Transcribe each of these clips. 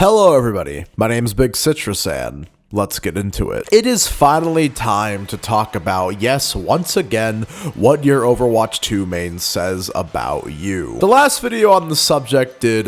Hello everybody, my name's Big Citrus and let's get into it. It is finally time to talk about, yes, once again, what your Overwatch 2 main says about you. The last video on the subject did,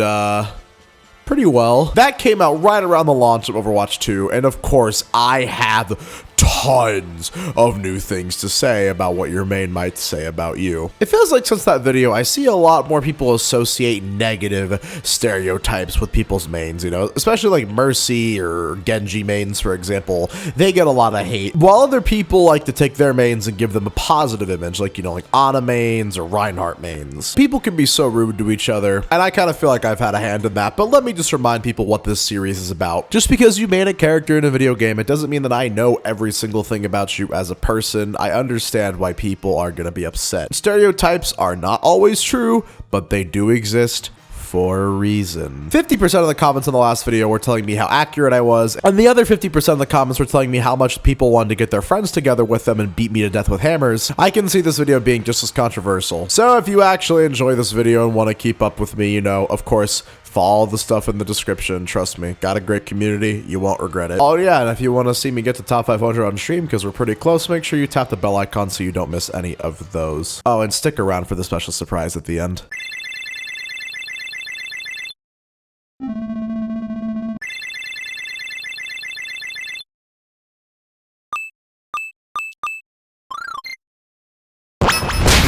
pretty well. That came out right around the launch of Overwatch 2, and of course, I have tons of new things to say about what your main might say about you. It feels like since that video, I see a lot more people associate negative stereotypes with people's mains, you know, especially like Mercy or Genji mains, for example. They get a lot of hate, while other people like to take their mains and give them a positive image, like, you know, like Ana mains or REINHART mains. People can be so rude to each other, and I kind of feel like I've had a hand in that, but let me just remind people what this series is about. Just because you main a character in a video game, it doesn't mean that I know every single thing about you as a person. I understand why people are gonna be upset. Stereotypes are not always true, but they do exist for a reason. 50% of the comments in the last video were telling me how accurate I was, and the other 50% of the comments were telling me how much people wanted to get their friends together with them and beat me to death with hammers. I can see this video being just as controversial. So if you actually enjoy this video and want to keep up with me, you know, of course, follow the stuff in the description. Trust me, got a great community. You won't regret it. Oh yeah, and if you want to see me get to top 500 on stream, because we're pretty close, make sure you tap the bell icon so you don't miss any of those. Oh, and stick around for the special surprise at the end.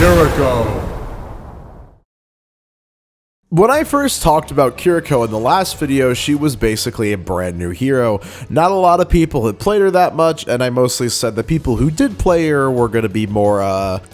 KIRIKO. When I first talked about KIRIKO in the last video, she was basically a brand new hero. Not a lot of people had played her that much, and I mostly said the people who did play her were going to be more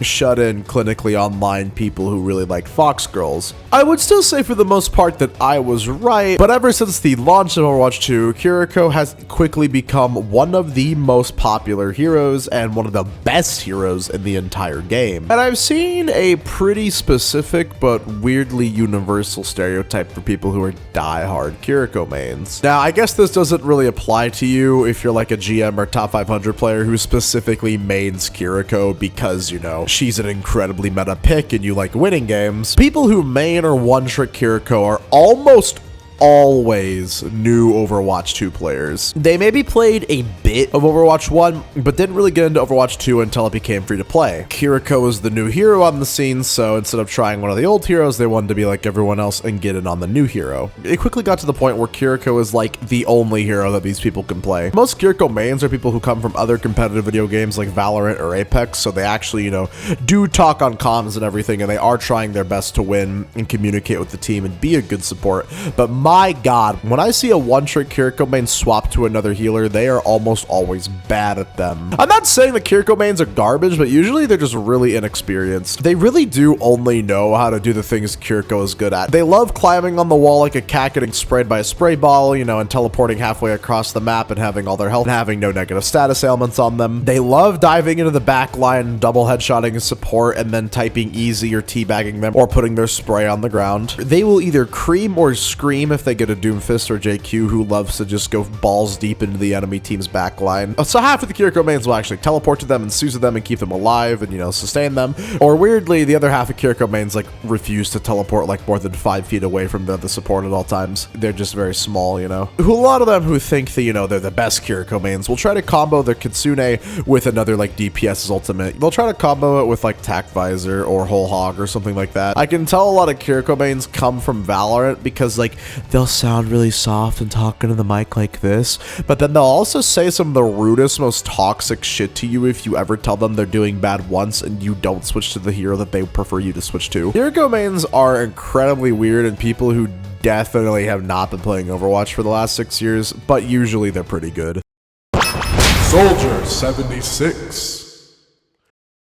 shut-in, clinically online people who really liked Fox Girls. I would still say for the most part that I was right, but ever since the launch of Overwatch 2, KIRIKO has quickly become one of the most popular heroes and one of the best heroes in the entire game. And I've seen a pretty specific but weirdly universal stereotype for people who are die-hard KIRIKO mains. Now, I guess this doesn't really apply to you if you're like a GM or top 500 player who specifically mains KIRIKO because, you know, she's an incredibly meta pick and you like winning games. People who main or one-trick KIRIKO are almost always new Overwatch 2 players. They maybe played a bit of Overwatch 1, but didn't really get into Overwatch 2 until it became free to play. KIRIKO was the new hero on the scene, so instead of trying one of the old heroes, they wanted to be like everyone else and get in on the new hero. It quickly got to the point where KIRIKO is like the only hero that these people can play. Most KIRIKO mains are people who come from other competitive video games like Valorant or Apex, so they actually, you know, do talk on comms and everything, and they are trying their best to win and communicate with the team and be a good support. But my god, when I see a one-trick KIRIKO main swap to another healer, they are almost always bad at them. I'm not saying the KIRIKO mains are garbage, but usually they're just really inexperienced. They really do only know how to do the things KIRIKO is good at. They love climbing on the wall like a cat getting sprayed by a spray bottle, you know, and teleporting halfway across the map and having all their health and having no negative status ailments on them. They love diving into the back line, double headshotting a support, and then typing easy or teabagging them or putting their spray on the ground. They will either cream or scream if they get a DOOMFIST or JQ who loves to just go balls deep into the enemy team's backline. So half of the KIRIKO mains will actually teleport to them and Suza them and keep them alive and, you know, sustain them. Or weirdly, the other half of KIRIKO mains like refuse to teleport like more than 5 feet away from the support at all times. They're just very small, you know. A lot of them who think that, you know, they're the best KIRIKO mains will try to combo their Kitsune with another like DPS's ultimate. They'll try to combo it with like Tac Visor or Whole Hog or something like that. I can tell a lot of KIRIKO mains come from Valorant because like they'll sound really soft and talking to the mic like this, but then they'll also say some of the rudest, most toxic shit to you if you ever tell them they're doing bad once and you don't switch to the hero that they prefer you to switch to. KIRIKO mains are incredibly weird and people who definitely have not been playing Overwatch for the last 6 years, but usually they're pretty good. Soldier 76.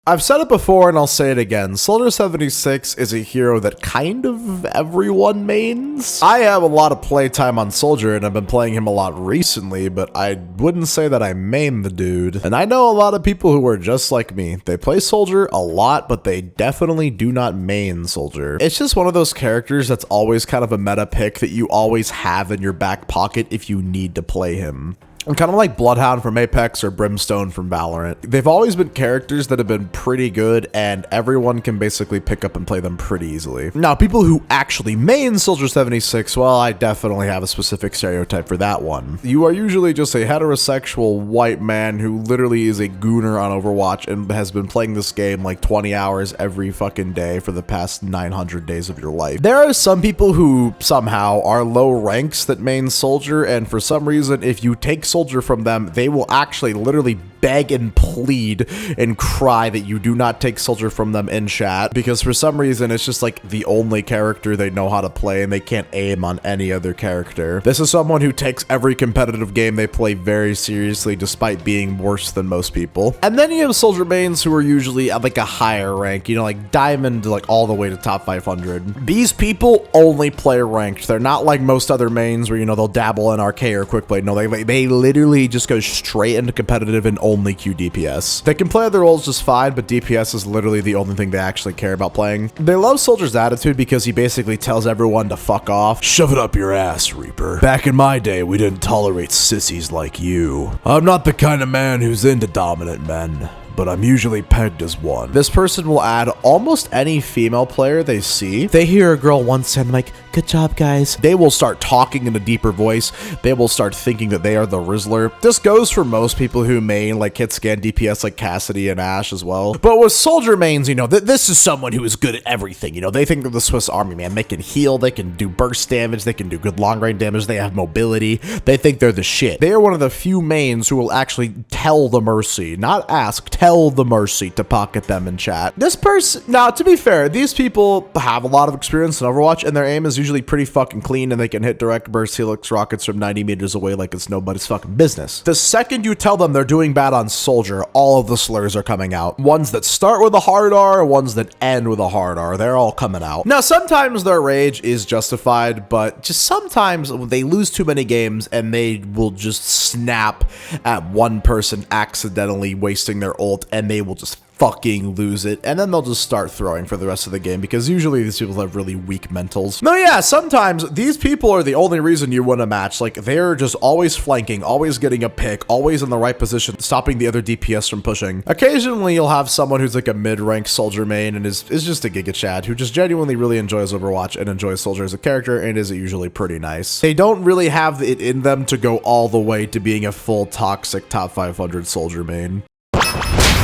I've said it before and I'll say it again. Soldier 76 is a hero that kind of everyone mains. I have a lot of playtime on Soldier and I've been playing him a lot recently, but I wouldn't say that I main the dude. And I know a lot of people who are just like me. They play Soldier a lot, but they definitely do not main Soldier. It's just one of those characters that's always kind of a meta pick that you always have in your back pocket if you need to play him. And kind of like Bloodhound from Apex or Brimstone from Valorant. They've always been characters that have been pretty good, and everyone can basically pick up and play them pretty easily. Now, people who actually main Soldier 76, well, I definitely have a specific stereotype for that one. You are usually just a heterosexual white man who literally is a gooner on Overwatch and has been playing this game like 20 hours every fucking day for the past 900 days of your life. There are some people who somehow are low ranks that main Soldier, and for some reason, if you take Soldier from them, they will actually literally beg and plead and cry that you do not take Soldier from them in chat, because for some reason it's just like the only character they know how to play and they can't aim on any other character. This is someone who takes every competitive game they play very seriously despite being worse than most people. And then you have Soldier mains who are usually at like a higher rank, you know, like Diamond, like all the way to top 500. These people only play ranked. They're not like most other mains where, you know, they'll dabble in RK or Quickblade. No, they literally just go straight into competitive and only Q DPS. They can play other roles just fine, but DPS is literally the only thing they actually care about playing. They love Soldier's attitude because he basically tells everyone to fuck off. Shove it up your ass, Reaper. Back in my day, we didn't tolerate sissies like you. I'm not the kind of man who's into dominant men, but I'm usually pegged as one. This person will add almost any female player they see. They hear a girl once and like, good job, guys. They will start talking in a deeper voice. They will start thinking that they are the Rizzler. This goes for most people who main like hit scan DPS like Cassidy and Ashe as well. But with Soldier mains, you know, this is someone who is good at everything. You know, they think they're the Swiss Army man. They can heal, they can do burst damage, they can do good long range damage, they have mobility. They think they're the shit. They are one of the few mains who will actually tell the Mercy, not ask, tell the Mercy to pocket them in chat. This person, now to be fair, these people have a lot of experience in Overwatch and their aim is usually pretty fucking clean and they can hit direct burst helix rockets from 90 meters away like it's nobody's fucking business. The second you tell them they're doing bad on Soldier, all of the slurs are coming out. Ones that start with a hard R, ones that end with a hard R, they're all coming out. Now sometimes their rage is justified, but just sometimes they lose too many games and they will just snap at one person accidentally wasting their ult and they will just fucking lose it, and then they'll just start throwing for the rest of the game because usually these people have really weak mentals. No, yeah, sometimes these people are the only reason you win a match. Like, they're just always flanking, always getting a pick, always in the right position, stopping the other DPS from pushing. Occasionally, you'll have someone who's like a mid-rank Soldier main and is just a Giga Chad who just genuinely really enjoys Overwatch and enjoys Soldier as a character and is usually pretty nice. They don't really have it in them to go all the way to being a full toxic top 500 Soldier main.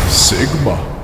Sigma.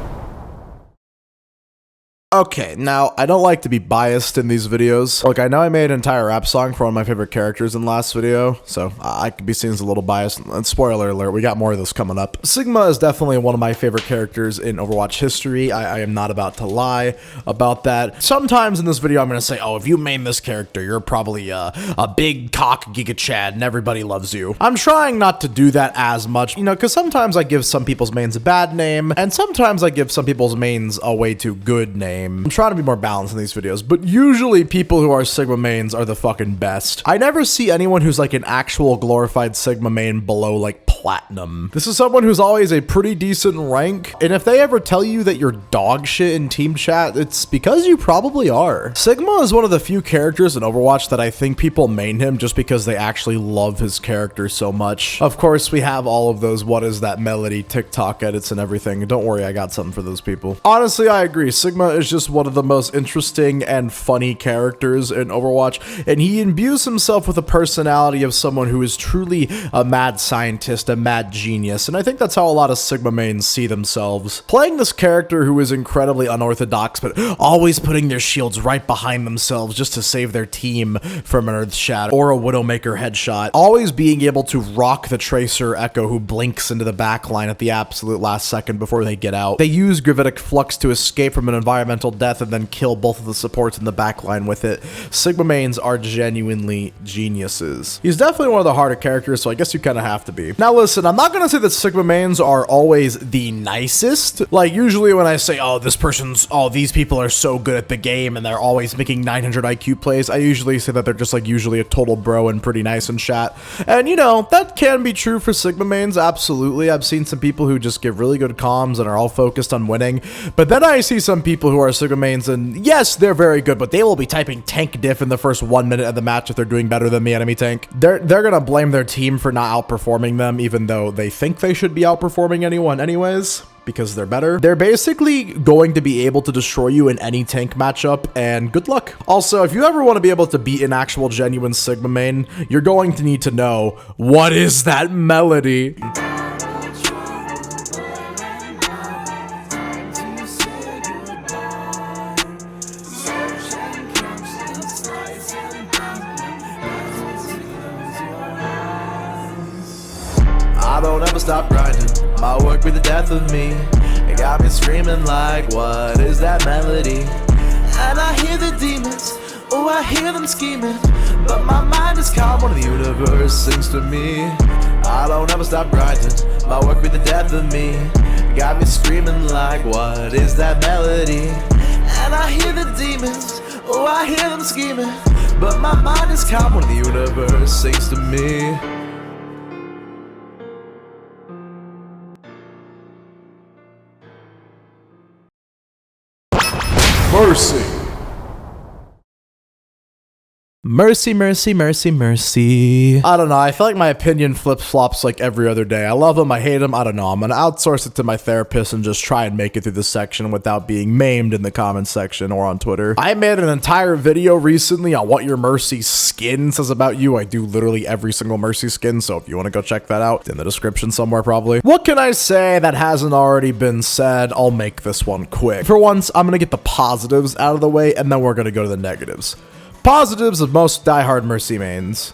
Okay, now, I don't like to be biased in these videos. Look, I know I made an entire rap song for one of my favorite characters in the last video, so I could be seen as a little biased. And spoiler alert, we got more of this coming up. Sigma is definitely one of my favorite characters in Overwatch history. I am not about to lie about that. Sometimes in this video, I'm going to say, oh, if you main this character, you're probably a big cock Giga Chad and everybody loves you. I'm trying not to do that as much, you know, because sometimes I give some people's mains a bad name, and sometimes I give some people's mains a way too good name. I'm trying to be more balanced in these videos, but usually people who are Sigma mains are the fucking best. I never see anyone who's like an actual glorified Sigma main below like Platinum. This is someone who's always a pretty decent rank, and if they ever tell you that you're dog shit in team chat, it's because you probably are. Sigma is one of the few characters in Overwatch that I think people main him just because they actually love his character so much. Of course, we have all of those what is that melody TikTok edits and everything. Don't worry, I got something for those people. Honestly, I agree. Sigma is just one of the most interesting and funny characters in Overwatch, and he imbues himself with a personality of someone who is truly a mad scientist, a mad genius, and I think that's how a lot of Sigma mains see themselves. Playing this character who is incredibly unorthodox, but always putting their shields right behind themselves just to save their team from an Earth Shadow or a Widowmaker headshot, always being able to rock the Tracer Echo who blinks into the backline at the absolute last second before they get out. They use Gravitic Flux to escape from an environmental death and then kill both of the supports in the backline with it. Sigma mains are genuinely geniuses. He's definitely one of the harder characters, so I guess you kind of have to be. Now listen, I'm not gonna say that Sigma mains are always the nicest. Like, usually when I say, oh, these people are so good at the game and they're always making 900 IQ plays, I usually say that they're just like usually a total bro and pretty nice in chat. And you know, that can be true for Sigma mains, absolutely. I've seen some people who just give really good comms and are all focused on winning. But then I see some people who are Sigma mains and yes, they're very good, but they will be typing tank diff in the first 1 minute of the match if they're doing better than the enemy tank. They're gonna blame their team for not outperforming them, even though they think they should be outperforming anyone anyways, because they're better. They're basically going to be able to destroy you in any tank matchup, and good luck. Also, if you ever want to be able to beat an actual genuine Sigma main, you're going to need to know, what is that melody? I don't ever stop grinding, my work be the death of me. It got me screaming like, what is that melody? And I hear the demons, oh I hear them scheming, but my mind is calm when the universe sings to me. I don't ever stop grinding, my work be the death of me. It got me screaming like, what is that melody? And I hear the demons, oh I hear them scheming, but my mind is calm when the universe sings to me. Mercy. Mercy, mercy, mercy, mercy. I don't know, I feel like my opinion flip-flops like every other day. I love them, I hate them, I don't know. I'm gonna outsource it to my therapist and just try and make it through this section without being maimed in the comment section or on Twitter. I made an entire video recently on what your Mercy skin says about you. I do literally every single Mercy skin, so if you want to go check that out, it's in the description somewhere probably. What can I say that hasn't already been said? I'll make this one quick. For once, I'm gonna get the positives out of the way, and then we're gonna go to the negatives. Positives of most diehard Mercy mains.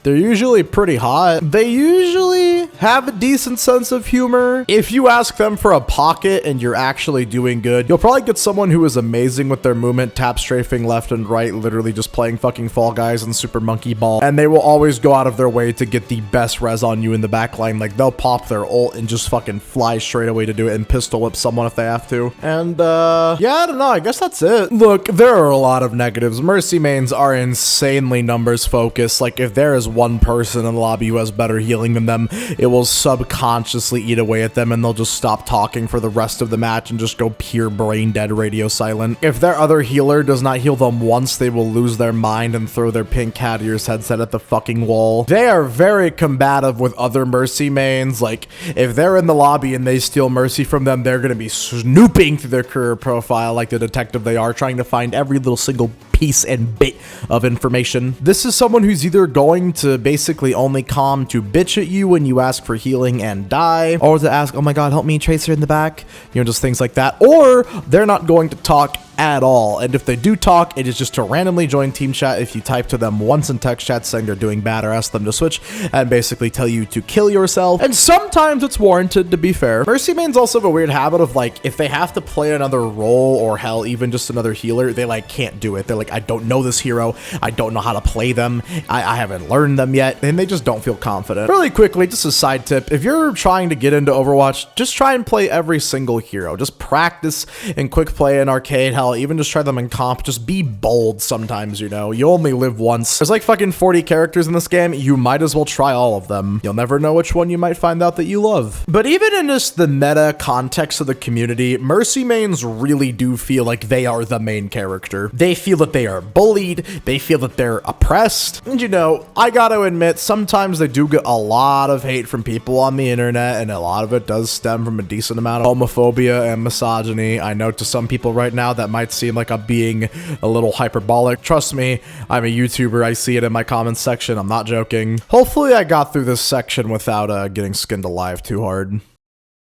They're usually pretty hot. They usually have a decent sense of humor. If you ask them for a pocket and you're actually doing good, you'll probably get someone who is amazing with their movement, tap strafing left and right, literally just playing fucking Fall Guys and Super Monkey Ball. And they will always go out of their way to get the best res on you in the backline. Like, they'll pop their ult and just fucking fly straight away to do it and pistol whip someone if they have to. And, yeah, I don't know. I guess that's it. Look, there are a lot of negatives. Mercy mains are insanely numbers focused. Like, if there is one person in the lobby who has better healing than them, it will subconsciously eat away at them and they'll just stop talking for the rest of the match and just go pure brain dead, radio silent. If their other healer does not heal them once, they will lose their mind and throw their pink cat ears headset at the fucking wall. They are very combative with other Mercy mains. Like, if they're in the lobby and they steal Mercy from them, they're gonna be snooping through their career profile like the detective they are, trying to find every little single piece and bit of information. This is someone who's either going to basically only come to bitch at you when you ask for healing and die, or to ask, oh my god, help me, Tracer in the back, you know, just things like that, or they're not going to talk at all. And if they do talk, it is just to randomly join team chat if you type to them once in text chat saying they're doing bad, or ask them to switch and basically tell you to kill yourself. And sometimes it's warranted, to be fair. Mercy mains also have a weird habit of, like, if they have to play another role, or hell, even just another healer, they like can't do it. They're like, I don't know this hero, I don't know how to play them, I haven't learned them yet, and they just don't feel confident. Really quickly, just a side tip, if you're trying to get into Overwatch, just try and play every single hero. Just practice in quick play and arcade, hell, even just try them in comp. Just be bold sometimes, you know. You only live once. There's like fucking 40 characters in this game. You might as well try all of them. You'll never know which one you might find out that you love. But even in just the meta context of the community, Mercy mains really do feel like they are the main character. They feel that they are bullied. They feel that they're oppressed. And you know, I gotta admit, sometimes they do get a lot of hate from people on the internet, and a lot of it does stem from a decent amount of homophobia and misogyny. I know to some people right now that might seem like I'm being a little hyperbolic. Trust me, I'm a YouTuber. I see it in my comments section. I'm not joking. Hopefully I got through this section without getting skinned alive too hard.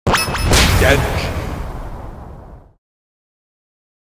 GENJI.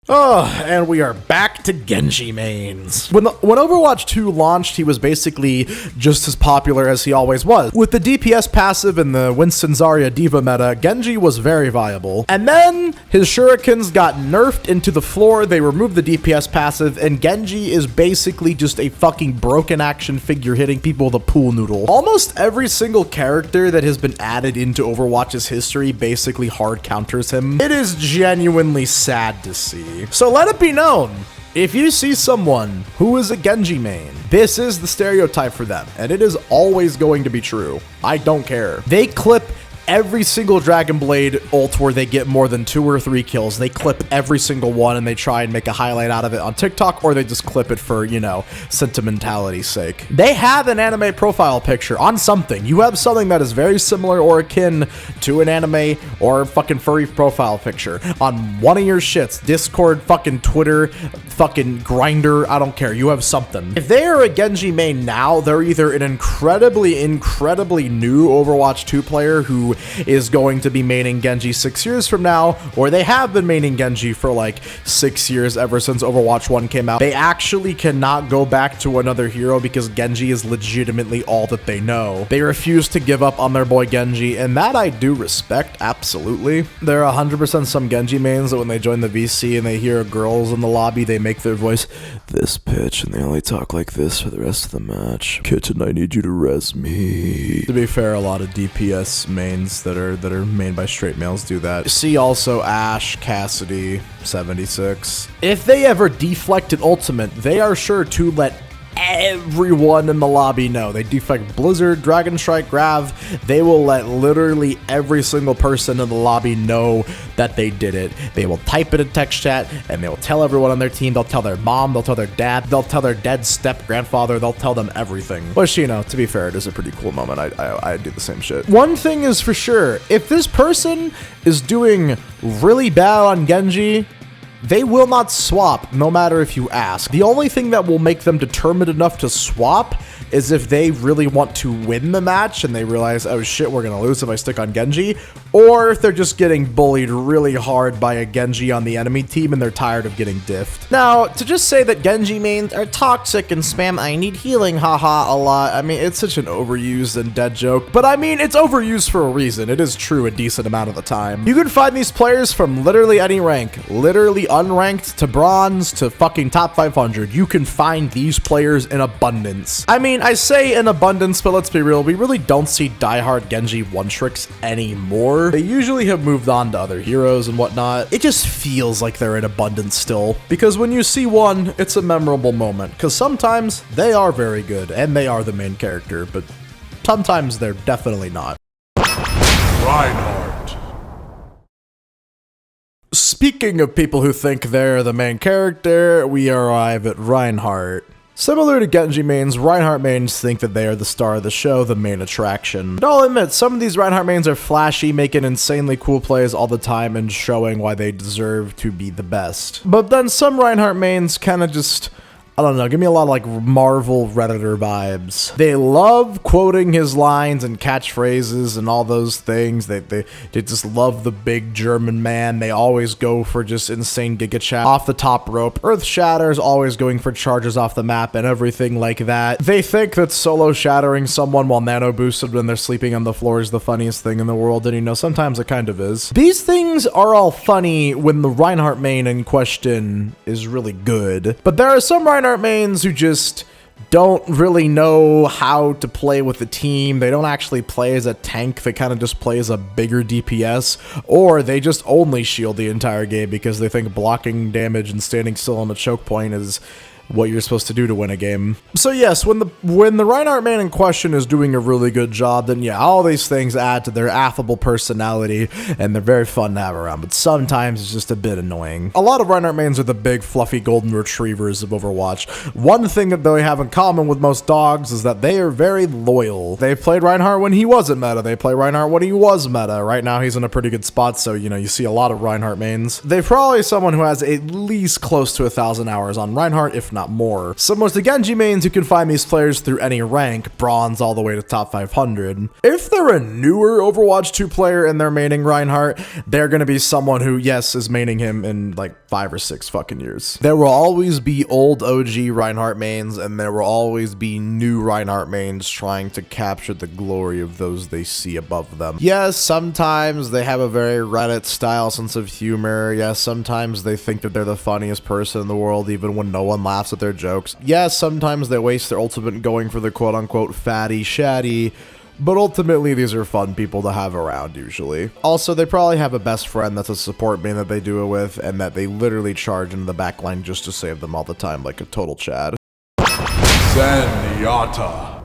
Oh, and we are back to Genji mains. When Overwatch 2 launched, he was basically just as popular as he always was. With the DPS passive and the Winston Zarya D.Va meta, Genji was very viable. And then his shurikens got nerfed into the floor, they removed the DPS passive, and Genji is basically just a fucking broken action figure hitting people with a pool noodle. Almost every single character that has been added into Overwatch's history basically hard counters him. It is genuinely sad to see. So let it be known, if you see someone who is a Genji main, this is the stereotype for them, and it is always going to be true. I don't care. They clip every single Dragon Blade ult where they get more than 2 or 3 kills. They clip every single one and they try and make a highlight out of it on TikTok, or they just clip it for, you know, sentimentality's sake. They have an anime profile picture on something. You have something that is very similar or akin to an anime or fucking furry profile picture on one of your shits. Discord, fucking Twitter, fucking Grindr, I don't care. You have something. If they are a Genji main now, they're either an incredibly new Overwatch 2 player who is going to be maining Genji 6 years from now, or they have been maining Genji for like 6 years ever since Overwatch 1 came out. They actually cannot go back to another hero because Genji is legitimately all that they know. They refuse to give up on their boy Genji, and that I do respect, absolutely. There are 100% some Genji mains that when they join the VC and they hear girls in the lobby, they make their voice this pitch and they only talk like this for the rest of the match. Kitten, I need you to res me. To be fair, a lot of DPS mains that are made by straight males do that. See also ASHE, CASSIDY, 76. If they ever deflect an ultimate, they are sure to let everyone in the lobby know. They deflect Blizzard, Dragon Strike, Grav. They will let literally every single person in the lobby know that they did it. They will type it in text chat and they will tell everyone on their team. They'll tell their mom, they'll tell their dad, they'll tell their dead step grandfather, they'll tell them everything. Which, you know, to be fair, it is a pretty cool moment. I do the same shit. One thing is for sure, if this person is doing really bad on Genji, they will not swap, no matter if you ask. The only thing that will make them determined enough to swap is if they really want to win the match and they realize, oh shit, we're gonna lose if I stick on Genji, or if they're just getting bullied really hard by a Genji on the enemy team and they're tired of getting diffed. Now, to just say that Genji mains are toxic and spam I need healing haha a lot, I mean, it's such an overused and dead joke, but I mean, it's overused for a reason. It is true a decent amount of the time. You can find these players from literally any rank, literally unranked to bronze to fucking top 500. You can find these players in abundance. I mean, I say in abundance, but let's be real, we really don't see diehard Genji one-tricks anymore. They usually have moved on to other heroes and whatnot. It just feels like they're in abundance still, because when you see one, it's a memorable moment, because sometimes they are very good and they are the main character, but sometimes they're definitely not. REINHARDT. Speaking of people who think they're the main character, we arrive at REINHARDT. Similar to Genji mains, REINHARDT mains think that they are the star of the show, the main attraction. But I'll admit, some of these REINHARDT mains are flashy, making insanely cool plays all the time and showing why they deserve to be the best. But then some REINHARDT mains kind of just, I don't know, give me a lot of like Marvel Redditor vibes. They love quoting his lines and catchphrases and all those things. They just love the big German man. They always go for just insane giga chat off the top rope. Earth shatters, always going for charges off the map and everything like that. They think that solo shattering someone while nano boosted when they're sleeping on the floor is the funniest thing in the world, and you know, sometimes it kind of is. These things are all funny when the REINHARDT main in question is really good, but there are some REINHARDT mains who just don't really know how to play with the team. They don't actually play as a tank. They kind of just play as a bigger DPS, or they just only shield the entire game because they think blocking damage and standing still on the choke point is what you're supposed to do to win a game. So yes, when the REINHARDT main in question is doing a really good job, then yeah, all these things add to their affable personality and they're very fun to have around, but sometimes it's just a bit annoying. A lot of REINHARDT mains are the big fluffy golden retrievers of Overwatch. One thing that they have in common with most dogs is that they are very loyal. They played REINHARDT when he wasn't meta. They play REINHARDT when he was meta. Right now he's in a pretty good spot, so you know, you see a lot of REINHARDT mains. They're probably someone who has at least close to 1,000 hours on REINHARDT, if not more. Similar to Genji mains, you can find these players through any rank, bronze all the way to top 500. If they're a newer Overwatch 2 player and they're maining Reinhardt, they're gonna be someone who, yes, is maining him in like 5 or 6 fucking years. There will always be old OG Reinhardt mains, and there will always be new Reinhardt mains trying to capture the glory of those they see above them. Yes, sometimes they have a very Reddit style sense of humor. Yes, sometimes they think that they're the funniest person in the world even when no one laughs at their jokes. Yes, sometimes they waste their ultimate going for the quote-unquote fatty shatty, but ultimately these are fun people to have around usually. Also, they probably have a best friend that's a support main that they do it with and that they literally charge into the backline just to save them all the time like a total Chad. ZENYATTA.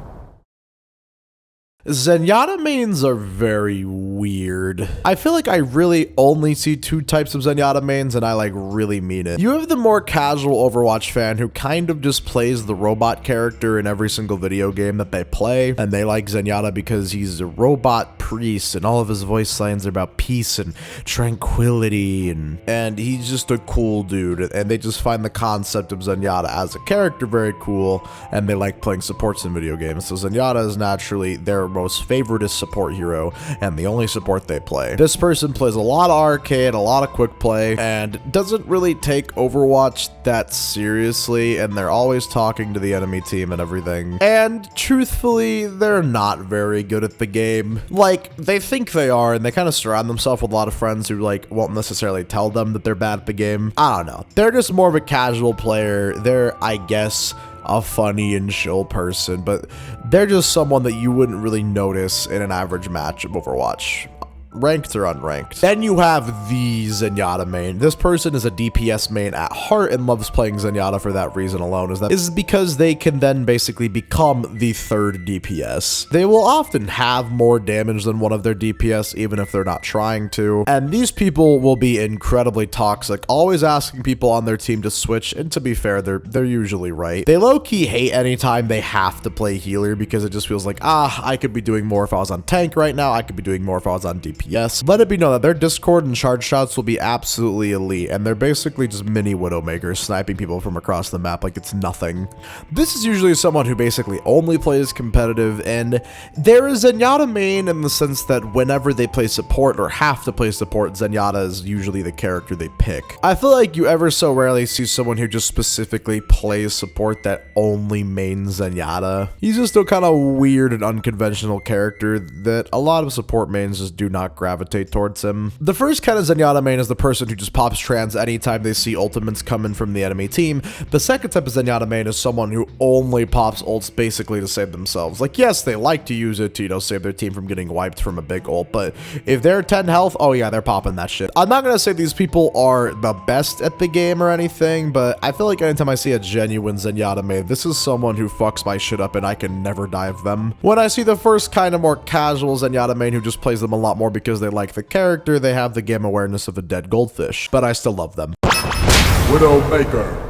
Zenyatta mains are very weird. I feel like I really only see 2 types of Zenyatta mains, and I like really mean it. You have the more casual Overwatch fan who kind of just plays the robot character in every single video game that they play, and they like Zenyatta because he's a robot priest and all of his voice lines are about peace and tranquility, and he's just a cool dude, and they just find the concept of Zenyatta as a character very cool, and they like playing supports in video games. So Zenyatta is naturally their most favorite support hero and the only support they play. This person plays a lot of arcade, a lot of quick play, and doesn't really take Overwatch that seriously, and they're always talking to the enemy team and everything. And truthfully, they're not very good at the game. Like, they think they are, and they kind of surround themselves with a lot of friends who like won't necessarily tell them that they're bad at the game. I don't know. They're just more of a casual player. They're, I guess, a funny and chill person, but they're just someone that you wouldn't really notice in an average match of Overwatch. Ranked or unranked. Then you have the Zenyatta main. This person is a DPS main at heart and loves playing Zenyatta for that reason alone. Is because they can then basically become the 3rd DPS. They will often have more damage than one of their DPS even if they're not trying to. And these people will be incredibly toxic, always asking people on their team to switch, and to be fair, they're usually right. They low-key hate anytime they have to play healer because it just feels like, I could be doing more if I was on tank right now, I could be doing more if I was on DPS. Let it be known that their Discord and charge shots will be absolutely elite, and they're basically just mini Widowmakers sniping people from across the map like it's nothing. This is usually someone who basically only plays competitive, and there is Zenyatta main in the sense that whenever they play support or have to play support, Zenyatta is usually the character they pick. I feel like you ever so rarely see someone who just specifically plays support that only mains Zenyatta. He's just a kind of weird and unconventional character that a lot of support mains just do not gravitate towards him. The first kind of Zenyatta main is the person who just pops trans anytime they see ultimates coming from the enemy team. The second type of Zenyatta main is someone who only pops ults basically to save themselves. Like, yes, they like to use it to, you know, save their team from getting wiped from a big ult, but if they're 10 health, oh yeah, they're popping that shit. I'm not gonna say these people are the best at the game or anything, but I feel like anytime I see a genuine Zenyatta main, this is someone who fucks my shit up and I can never dive them. When I see the first kind of more casual Zenyatta main who just plays them a lot more because they like the character, they have the game awareness of a dead goldfish, but I still love them. WIDOWMAKER.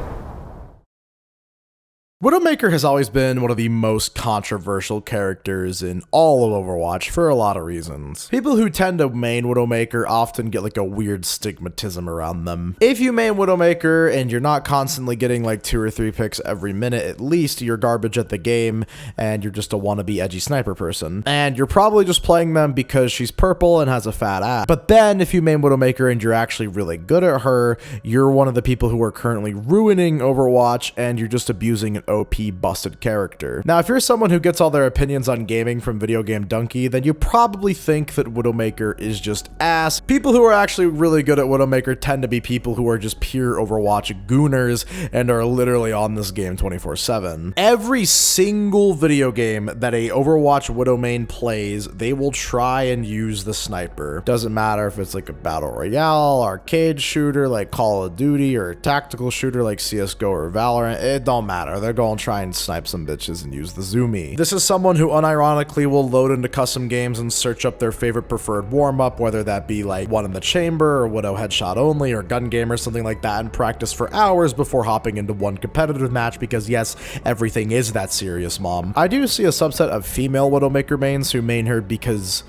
Widowmaker has always been one of the most controversial characters in all of Overwatch for a lot of reasons. People who tend to main Widowmaker often get like a weird stigmatism around them. If you main Widowmaker and you're not constantly getting like 2 or 3 picks every minute, at least you're garbage at the game and you're just a wannabe edgy sniper person. And you're probably just playing them because she's purple and has a fat ass. But then if you main Widowmaker and you're actually really good at her, you're one of the people who are currently ruining Overwatch and you're just abusing an OP busted character. Now, if you're someone who gets all their opinions on gaming from Video Game Donkey, then you probably think that Widowmaker is just ass. People who are actually really good at Widowmaker tend to be people who are just pure Overwatch gooners and are literally on this game 24/7. Every single video game that a Overwatch Widow main plays, they will try and use the sniper. Doesn't matter if it's like a battle royale, arcade shooter like Call of Duty, or a tactical shooter like CSGO or Valorant. It don't matter. They're going to try and snipe some bitches and use the zoomie. This is someone who unironically will load into custom games and search up their favorite preferred warm-up, whether that be like One in the Chamber or Widow Headshot Only or Gun Game or something like that, and practice for hours before hopping into one competitive match because yes, everything is that serious, mom. I do see a subset of female Widowmaker mains who main her because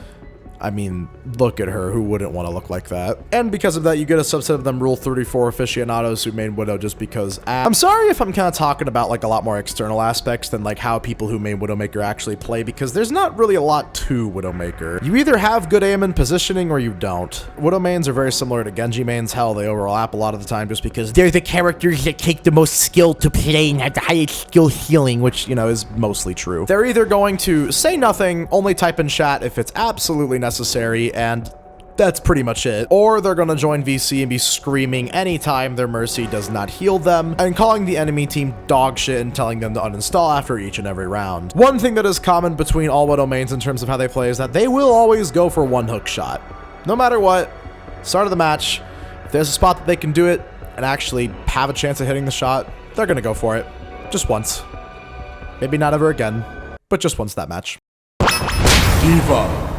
I mean, look at her. Who wouldn't want to look like that? And because of that, you get a subset of them Rule 34 aficionados who main Widow just because. I'm sorry if I'm kind of talking about like a lot more external aspects than like how people who main Widowmaker actually play, because there's not really a lot to Widowmaker. You either have good aim and positioning or you don't. Widow mains are very similar to Genji mains. Hell, they overlap a lot of the time just because they're the characters that take the most skill to play and have the highest skill ceiling, which, you know, is mostly true. They're either going to say nothing, only type in chat if it's absolutely necessary, and that's pretty much it. Or they're gonna join VC and be screaming anytime their Mercy does not heal them, and calling the enemy team dog shit and telling them to uninstall after each and every round. One thing that is common between all Widow mains in terms of how they play is that they will always go for one hook shot. No matter what, start of the match, if there's a spot that they can do it and actually have a chance of hitting the shot, they're gonna go for it. Just once. Maybe not ever again, but just once that match. D.VA.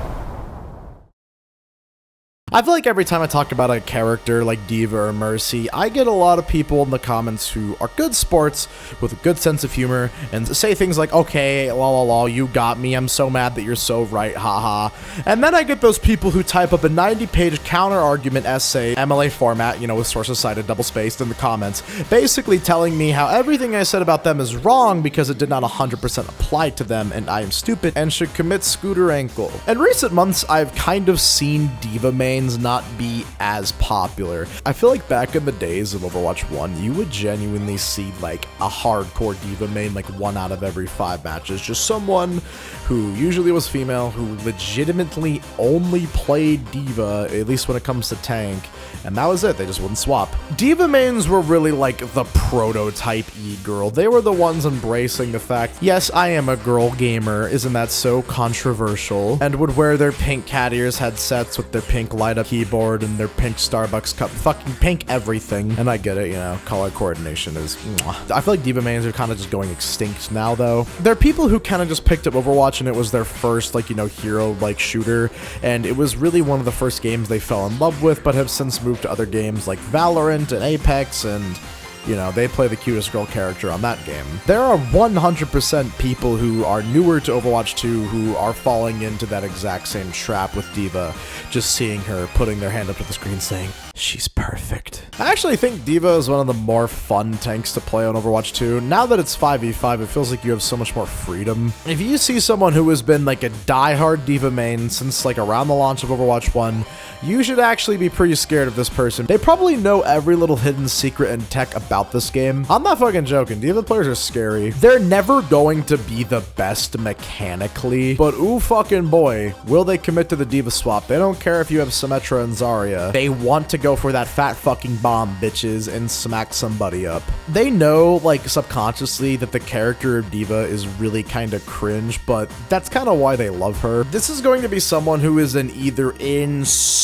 I feel like every time I talk about a character like D.VA or Mercy, I get a lot of people in the comments who are good sports with a good sense of humor and say things like, okay, la la la, you got me, I'm so mad that you're so right, haha. And then I get those people who type up a 90-page counter-argument essay, MLA format, you know, with sources cited double-spaced in the comments, basically telling me how everything I said about them is wrong because it did not 100% apply to them and I am stupid and should commit scooter ankle. In recent months, I've kind of seen D.VA mains not be as popular. I feel like back in the days of Overwatch 1, you would genuinely see like a hardcore D.VA main like 1 out of every 5 matches. Just someone who usually was female, who legitimately only played D.VA, at least when it comes to tank, and that was it. They just wouldn't swap. D.VA mains were really like the prototype e-girl. They were the ones embracing the fact, yes, I am a girl gamer, isn't that so controversial? And would wear their pink cat ears headsets with their pink light up keyboard and their pink Starbucks cup, fucking pink everything. And I get it, you know, color coordination is mwah. I feel like D.VA mains are kind of just going extinct now though. There are people who kind of just picked up Overwatch and it was their first like, you know, hero like shooter, and it was really one of the first games they fell in love with, but have since moved to other games like Valorant and Apex, and you know, they play the cutest girl character on that game. There are 100% people who are newer to Overwatch 2 who are falling into that exact same trap with D.VA, just seeing her putting their hand up to the screen saying, she's perfect. I actually think D.VA is one of the more fun tanks to play on Overwatch 2. Now that it's 5v5, it feels like you have so much more freedom. If you see someone who has been like a diehard D.VA main since like around the launch of Overwatch 1, you should actually be pretty scared of this person. They probably know every little hidden secret and tech about this game. I'm not fucking joking. D.VA players are scary. They're never going to be the best mechanically, but ooh fucking boy, will they commit to the D.VA swap. They don't care if you have SYMETTRA and ZARYA. They want to go for that fat fucking bomb, bitches, and smack somebody up. They know, like, subconsciously that the character of D.VA is really kind of cringe, but that's kind of why they love her. This is going to be someone who is an either insanely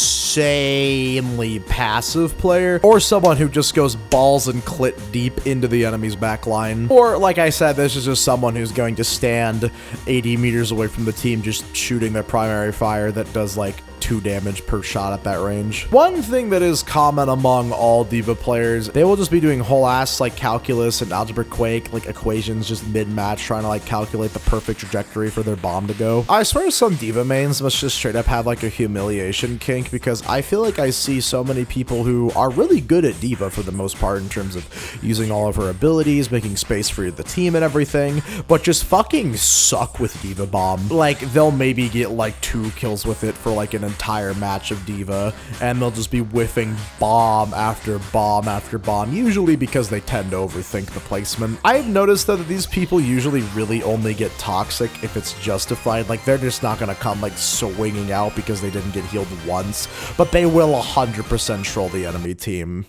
passive player or someone who just goes balls and clit deep into the enemy's backline. Or, like I said, this is just someone who's going to stand 80 meters away from the team just shooting their primary fire that does, like, 2 damage per shot at that range. One thing that is common among all D.VA players, they will just be doing whole ass like calculus and algebra quake, like equations just mid-match, trying to like calculate the perfect trajectory for their bomb to go. I swear some D.VA mains must just straight up have like a humiliation kink, because I feel like I see so many people who are really good at D.VA for the most part in terms of using all of her abilities, making space for the team and everything, but just fucking suck with D.VA bomb. Like, they'll maybe get like 2 kills with it for like an entire match of D.VA, and they'll just be whiffing bomb after bomb after bomb, usually because they tend to overthink the placement. I've noticed though that these people usually really only get toxic if it's justified. Like, they're just not gonna come like swinging out because they didn't get healed once, but they will 100% troll the enemy team.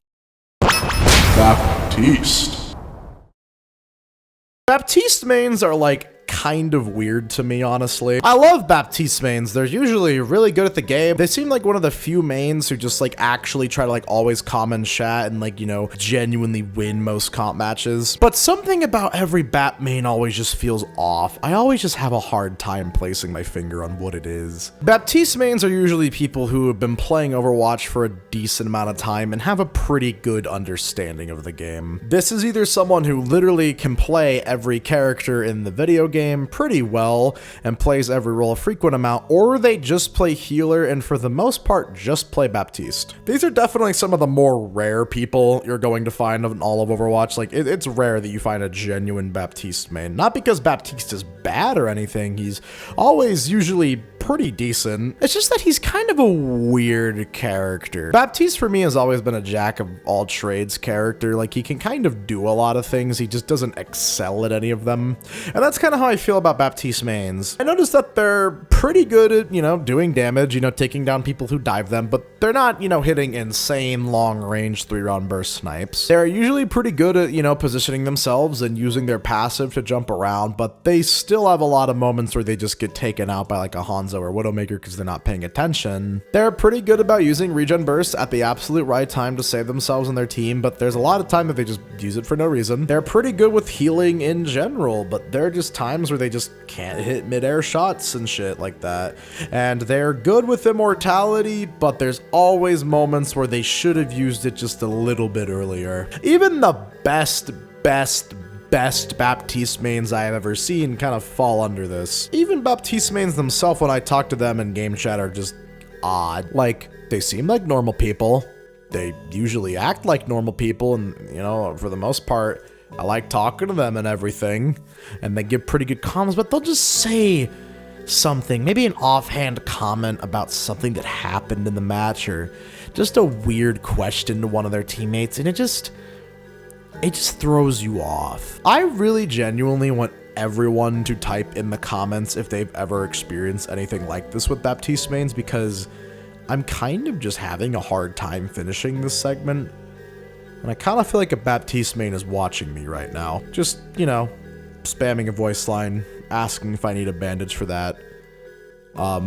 Baptiste. Baptiste mains are like kind of weird to me, honestly. I love Baptiste mains. They're usually really good at the game. They seem like one of the few mains who just like actually try to like always comment chat and like, you know, genuinely win most comp matches. But something about every Bap main always just feels off. I always just have a hard time placing my finger on what it is. Baptiste mains are usually people who have been playing Overwatch for a decent amount of time and have a pretty good understanding of the game. This is either someone who literally can play every character in the video game, game pretty well and plays every role a frequent amount, or they just play healer and for the most part just play Baptiste. These are definitely some of the more rare people you're going to find in all of Overwatch. Like, it's rare that you find a genuine Baptiste main. Not because Baptiste is bad or anything, he's always usually pretty decent. It's just that he's kind of a weird character. Baptiste for me has always been a jack of all trades character. Like, he can kind of do a lot of things, he just doesn't excel at any of them. And that's kind of how I feel about Baptiste mains. I noticed that they're pretty good at, you know, doing damage, you know, taking down people who dive them, but they're not, you know, hitting insane long range 3-round burst snipes. They're usually pretty good at, you know, positioning themselves and using their passive to jump around, but they still have a lot of moments where they just get taken out by like a HANZO or WIDOWMAKER because they're not paying attention. They're pretty good about using regen bursts at the absolute right time to save themselves and their team, but there's a lot of time that they just use it for no reason. They're pretty good with healing in general, but there are just times where they just can't hit mid-air shots and shit like that. And they're good with immortality, but there's always moments where they should have used it just a little bit earlier. Even the best Baptiste mains I have ever seen kind of fall under this. Even Baptiste mains themselves, when I talk to them in game chat, are just odd. Like, they seem like normal people. They usually act like normal people, and, you know, for the most part, I like talking to them and everything, and they give pretty good comments, but they'll just say something, maybe an offhand comment about something that happened in the match, or just a weird question to one of their teammates, and it just throws you off. I really genuinely want everyone to type in the comments if they've ever experienced anything like this with Baptiste mains, because I'm kind of just having a hard time finishing this segment. And I kind of feel like a Baptiste main is watching me right now. Just, you know, spamming a voice line, asking if I need a bandage for that. I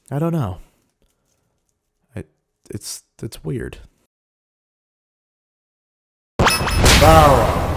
don't know. It's weird. PHARAH.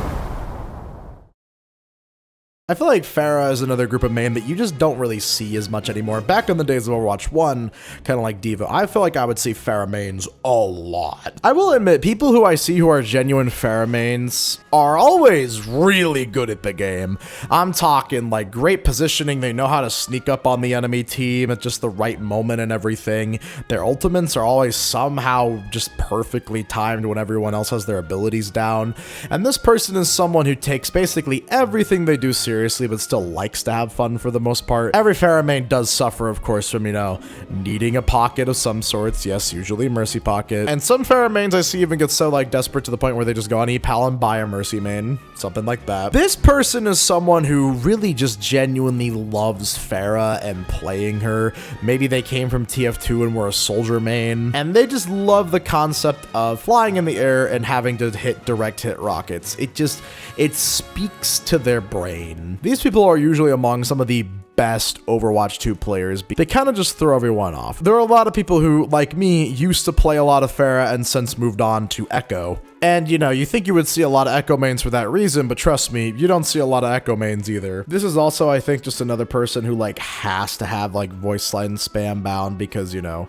I feel like PHARAH is another group of main that you just don't really see as much anymore. Back in the days of Overwatch 1, kind of like D.VA, I feel like I would see PHARAH mains a lot. I will admit, people who I see who are genuine PHARAH mains are always really good at the game. I'm talking like great positioning, they know how to sneak up on the enemy team at just the right moment and everything. Their ultimates are always somehow just perfectly timed when everyone else has their abilities down. And this person is someone who takes basically everything they do seriously, but still likes to have fun for the most part. Every PHARAH main does suffer, of course, from, you know, needing a pocket of some sorts. Yes, usually Mercy pocket. And some PHARAH mains I see even get so, like, desperate to the point where they just go on ePal and buy a Mercy main. Something like that. This person is someone who really just genuinely loves PHARAH and playing her. Maybe they came from TF2 and were a soldier main, and they just love the concept of flying in the air and having to hit direct hit rockets. It speaks to their brain. These people are usually among some of the best Overwatch 2 players. They kind of just throw everyone off. There are a lot of people who, like me, used to play a lot of PHARAH and since moved on to Echo. And, you know, you think you would see a lot of Echo mains for that reason, but trust me, you don't see a lot of Echo mains either. This is also, I think, just another person who, like, has to have, like, voice line spam bound because, you know,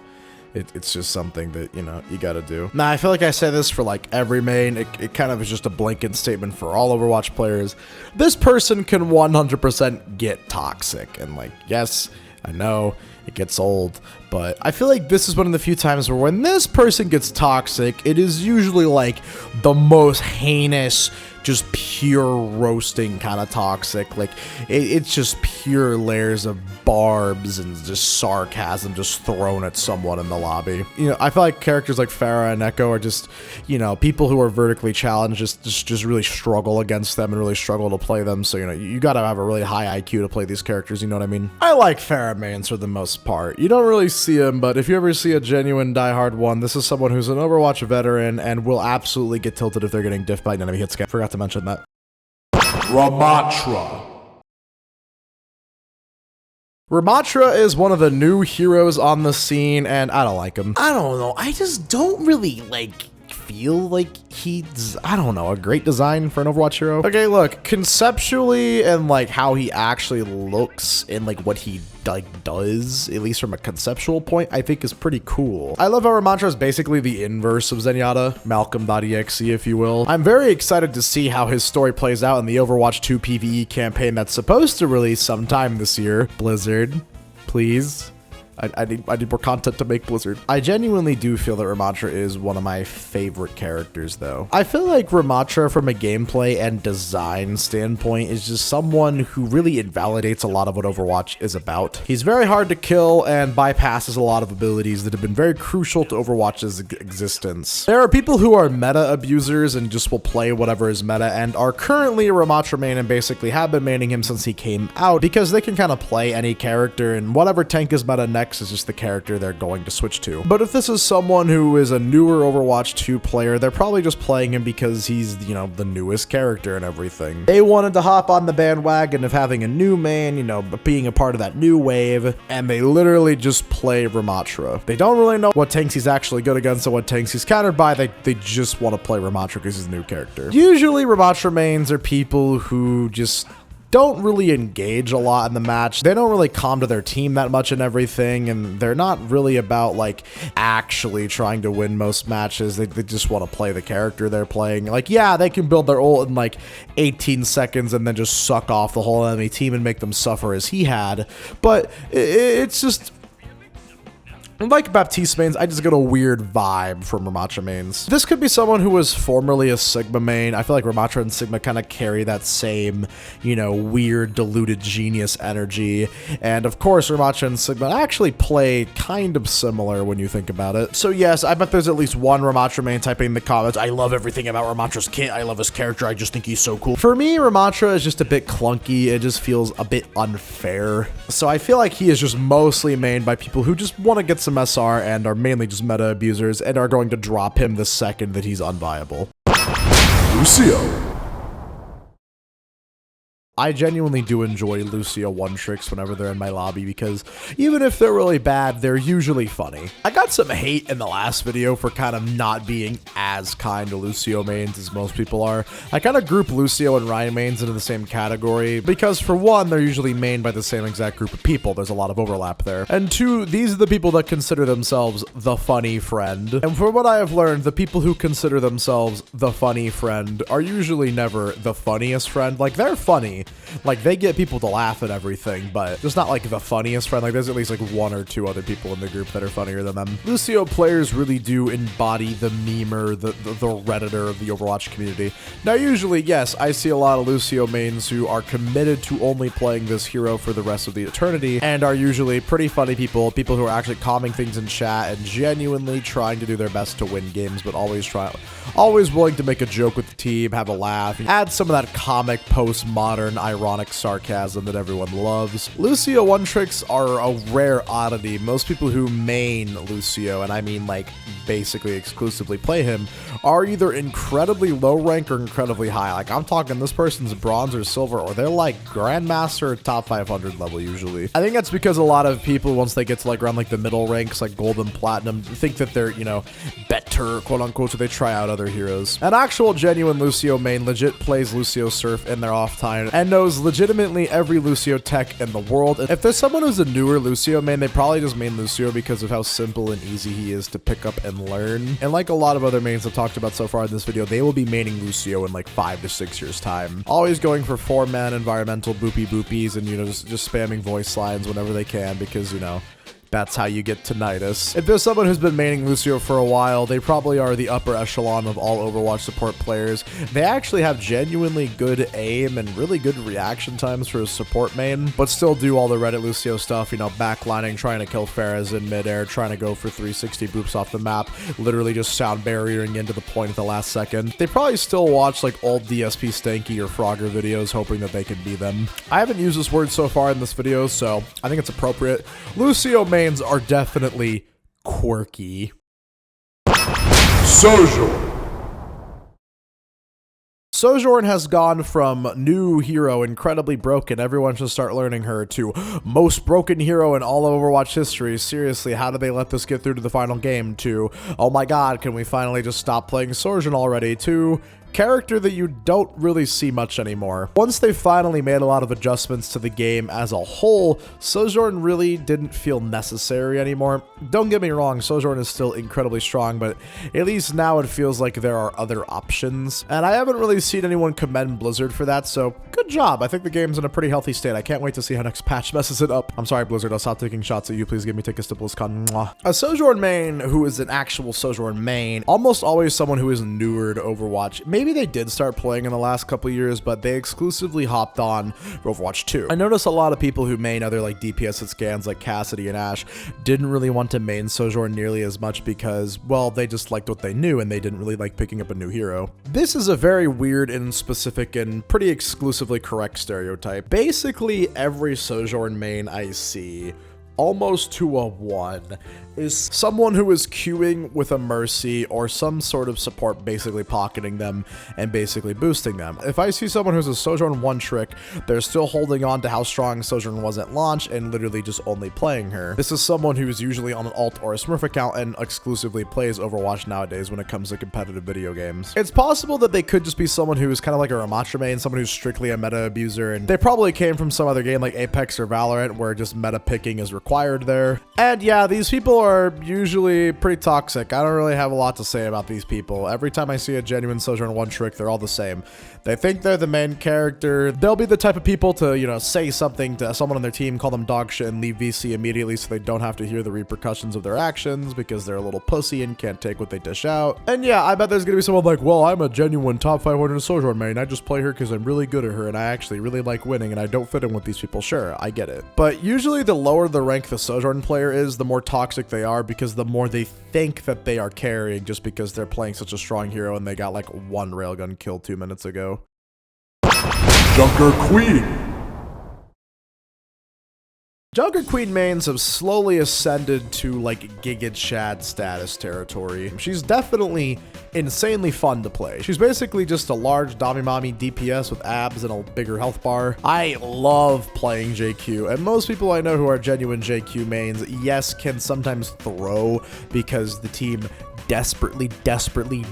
it's just something that, you know, you gotta do. Now, I feel like I say this for, like, every main. It kind of is just a blanket statement for all Overwatch players. This person can 100% get toxic. And, like, yes, I know it gets old, but I feel like this is one of the few times where when this person gets toxic, it is usually, like, the most heinous, just pure roasting kind of toxic. Like, it's just pure layers of barbs and just sarcasm just thrown at someone in the lobby. You know, I feel like characters like PHARAH and Echo are just, you know, people who are vertically challenged just really struggle against them and really struggle to play them. So, you know, you gotta have a really high IQ to play these characters, you know what I mean? I like PHARAH mains for the most part. You don't really see them, but if you ever see a genuine diehard one, this is someone who's an Overwatch veteran and will absolutely get tilted if they're getting diffed by an enemy hit scan. Forgot to mention that. RAMATTRA. RAMATTRA is one of the new heroes on the scene, and I don't like him. I don't know, I just don't really, like, feel like he's, I don't know, a great design for an Overwatch hero. Okay, look, conceptually and like how he actually looks and like what he like does, at least from a conceptual point, I think is pretty cool. I love how RAMATTRA is basically the inverse of ZENYATTA, Malcolm.exe if you will. I'm very excited to see how his story plays out in the Overwatch 2 PvE campaign that's supposed to release sometime this year. Blizzard, please. I need more content to make Blizzard. I genuinely do feel that RAMATTRA is one of my favorite characters though. I feel like RAMATTRA from a gameplay and design standpoint is just someone who really invalidates a lot of what Overwatch is about. He's very hard to kill and bypasses a lot of abilities that have been very crucial to Overwatch's existence. There are people who are meta abusers and just will play whatever is meta and are currently a RAMATTRA main and basically have been maining him since he came out because they can kind of play any character and whatever tank is meta next is just the character they're going to switch to. But if this is someone who is a newer Overwatch 2 player, they're probably just playing him because he's, you know, the newest character and everything. They wanted to hop on the bandwagon of having a new main, you know, being a part of that new wave, and they literally just play RAMATTRA. They don't really know what tanks he's actually good against and what tanks he's countered by. They just want to play RAMATTRA because he's a new character. Usually RAMATTRA mains are people who just don't really engage a lot in the match. They don't really calm to their team that much and everything, and they're not really about like actually trying to win most matches. They just want to play the character they're playing. Like, yeah, they can build their ult in like 18 seconds and then just suck off the whole enemy team and make them suffer as he had, but it's just, like Baptiste mains, I just get a weird vibe from RAMATTRA mains. This could be someone who was formerly a Sigma main. I feel like RAMATTRA and Sigma kind of carry that same, you know, weird, diluted genius energy. And of course, RAMATTRA and Sigma actually play kind of similar when you think about it. So yes, I bet there's at least one RAMATTRA main typing in the comments, I love everything about RAMATTRA's kit, I love his character, I just think he's so cool. For me, RAMATTRA is just a bit clunky. It just feels a bit unfair. So I feel like he is just mostly mained by people who just want to get some SR and are mainly just meta abusers and are going to drop him the second that he's unviable. LUCIO. I genuinely do enjoy LUCIO one-tricks whenever they're in my lobby because even if they're really bad, they're usually funny. I got some hate in the last video for kind of not being as kind to LUCIO mains as most people are. I kind of group LUCIO and Rein mains into the same category because for one, they're usually mained by the same exact group of people. There's a lot of overlap there. And two, these are the people that consider themselves the funny friend. And from what I have learned, the people who consider themselves the funny friend are usually never the funniest friend. Like, they're funny. Like, they get people to laugh at everything, but just not like the funniest friend. Like, there's at least like one or two other people in the group that are funnier than them. LUCIO players really do embody the memer, the Redditor of the Overwatch community. Now, usually, yes, I see a lot of LUCIO mains who are committed to only playing this hero for the rest of the eternity, and are usually pretty funny people who are actually calming things in chat and genuinely trying to do their best to win games, but always willing to make a joke with the team, have a laugh, add some of that comic postmodern ironic sarcasm that everyone loves. LUCIO one-tricks are a rare oddity. Most people who main LUCIO, and I mean like basically exclusively play him, are either incredibly low rank or incredibly high. Like, I'm talking this person's bronze or silver, or they're like grandmaster or top 500 level usually. I think that's because a lot of people, once they get to like around like the middle ranks, like gold and platinum, think that they're, you know, better, quote unquote, so they try out other heroes. An actual genuine LUCIO main legit plays LUCIO Surf in their off time and knows legitimately every LUCIO tech in the world. And if there's someone who's a newer LUCIO main, they probably just main LUCIO because of how simple and easy he is to pick up and learn. And like a lot of other mains I've talked about so far in this video, they will be maining LUCIO in like 5 to 6 years time. Always going for 4-man environmental boopies and, you know, just spamming voice lines whenever they can because, you know, that's how you get tinnitus. If there's someone who's been maining LUCIO for a while, they probably are the upper echelon of all Overwatch support players. They actually have genuinely good aim and really good reaction times for a support main, but still do all the Reddit LUCIO stuff, you know, backlining, trying to kill PHARAH in midair, trying to go for 360 boops off the map, literally just sound barriering into the point at the last second. They probably still watch like old DSP Stanky or Frogger videos hoping that they can be them. I haven't used this word so far in this video, so I think it's appropriate. LUCIO mains are definitely quirky. SOJOURN. SOJOURN has gone from new hero, incredibly broken, everyone should start learning her, to most broken hero in all of Overwatch history. Seriously, how did they let this get through to the final game? To, oh my god, can we finally just stop playing SOJOURN already? To character that you don't really see much anymore. Once they finally made a lot of adjustments to the game as a whole, SOJOURN really didn't feel necessary anymore. Don't get me wrong, SOJOURN is still incredibly strong, but at least now it feels like there are other options. And I haven't really seen anyone commend Blizzard for that, so good job. I think the game's in a pretty healthy state. I can't wait to see how next patch messes it up. I'm sorry, Blizzard, I'll stop taking shots at you. Please give me tickets to BlizzCon. Mwah. A SOJOURN main who is an actual SOJOURN main, almost always someone who is newer to Overwatch. Maybe they did start playing in the last couple years, but they exclusively hopped on for Overwatch 2. I noticed a lot of people who main other like DPS at scans like Cassidy and ASHE didn't really want to main SOJOURN nearly as much because, well, they just liked what they knew and they didn't really like picking up a new hero. This is a very weird and specific and pretty exclusively correct stereotype. Basically, every SOJOURN main I see, almost to a 1, is someone who is queuing with a Mercy or some sort of support basically pocketing them and basically boosting them. If I see someone who's a SOJOURN 1 trick, they're still holding on to how strong SOJOURN was at launch and literally just only playing her. This is someone who is usually on an alt or a Smurf account and exclusively plays Overwatch nowadays when it comes to competitive video games. It's possible that they could just be someone who is kind of like a RAMATTRA main, someone who's strictly a meta abuser, and they probably came from some other game like Apex or Valorant where just meta picking is required there. And yeah, these people are usually pretty toxic. I don't really have a lot to say about these people. Every time I see a genuine SOJOURN 1 trick, they're all the same. They think they're the main character. They'll be the type of people to, you know, say something to someone on their team, call them dog shit, and leave VC immediately so they don't have to hear the repercussions of their actions because they're a little pussy and can't take what they dish out. And yeah, I bet there's gonna be someone like, well, I'm a genuine top 500 SOJOURN main. I just play her because I'm really good at her and I actually really like winning and I don't fit in with these people. Sure, I get it. But usually the lower the rank the SOJOURN player is, the more toxic they are because the more they think that they are carrying just because they're playing such a strong hero and they got like 1 railgun kill 2 minutes ago. JUNKRAT Queen. JUNKRAT Queen mains have slowly ascended to like Giga Chad status territory. She's definitely insanely fun to play. She's basically just a large Domimami DPS with abs and a bigger health bar. I love playing JQ, and most people I know who are genuine JQ mains, yes, can sometimes throw because the team desperately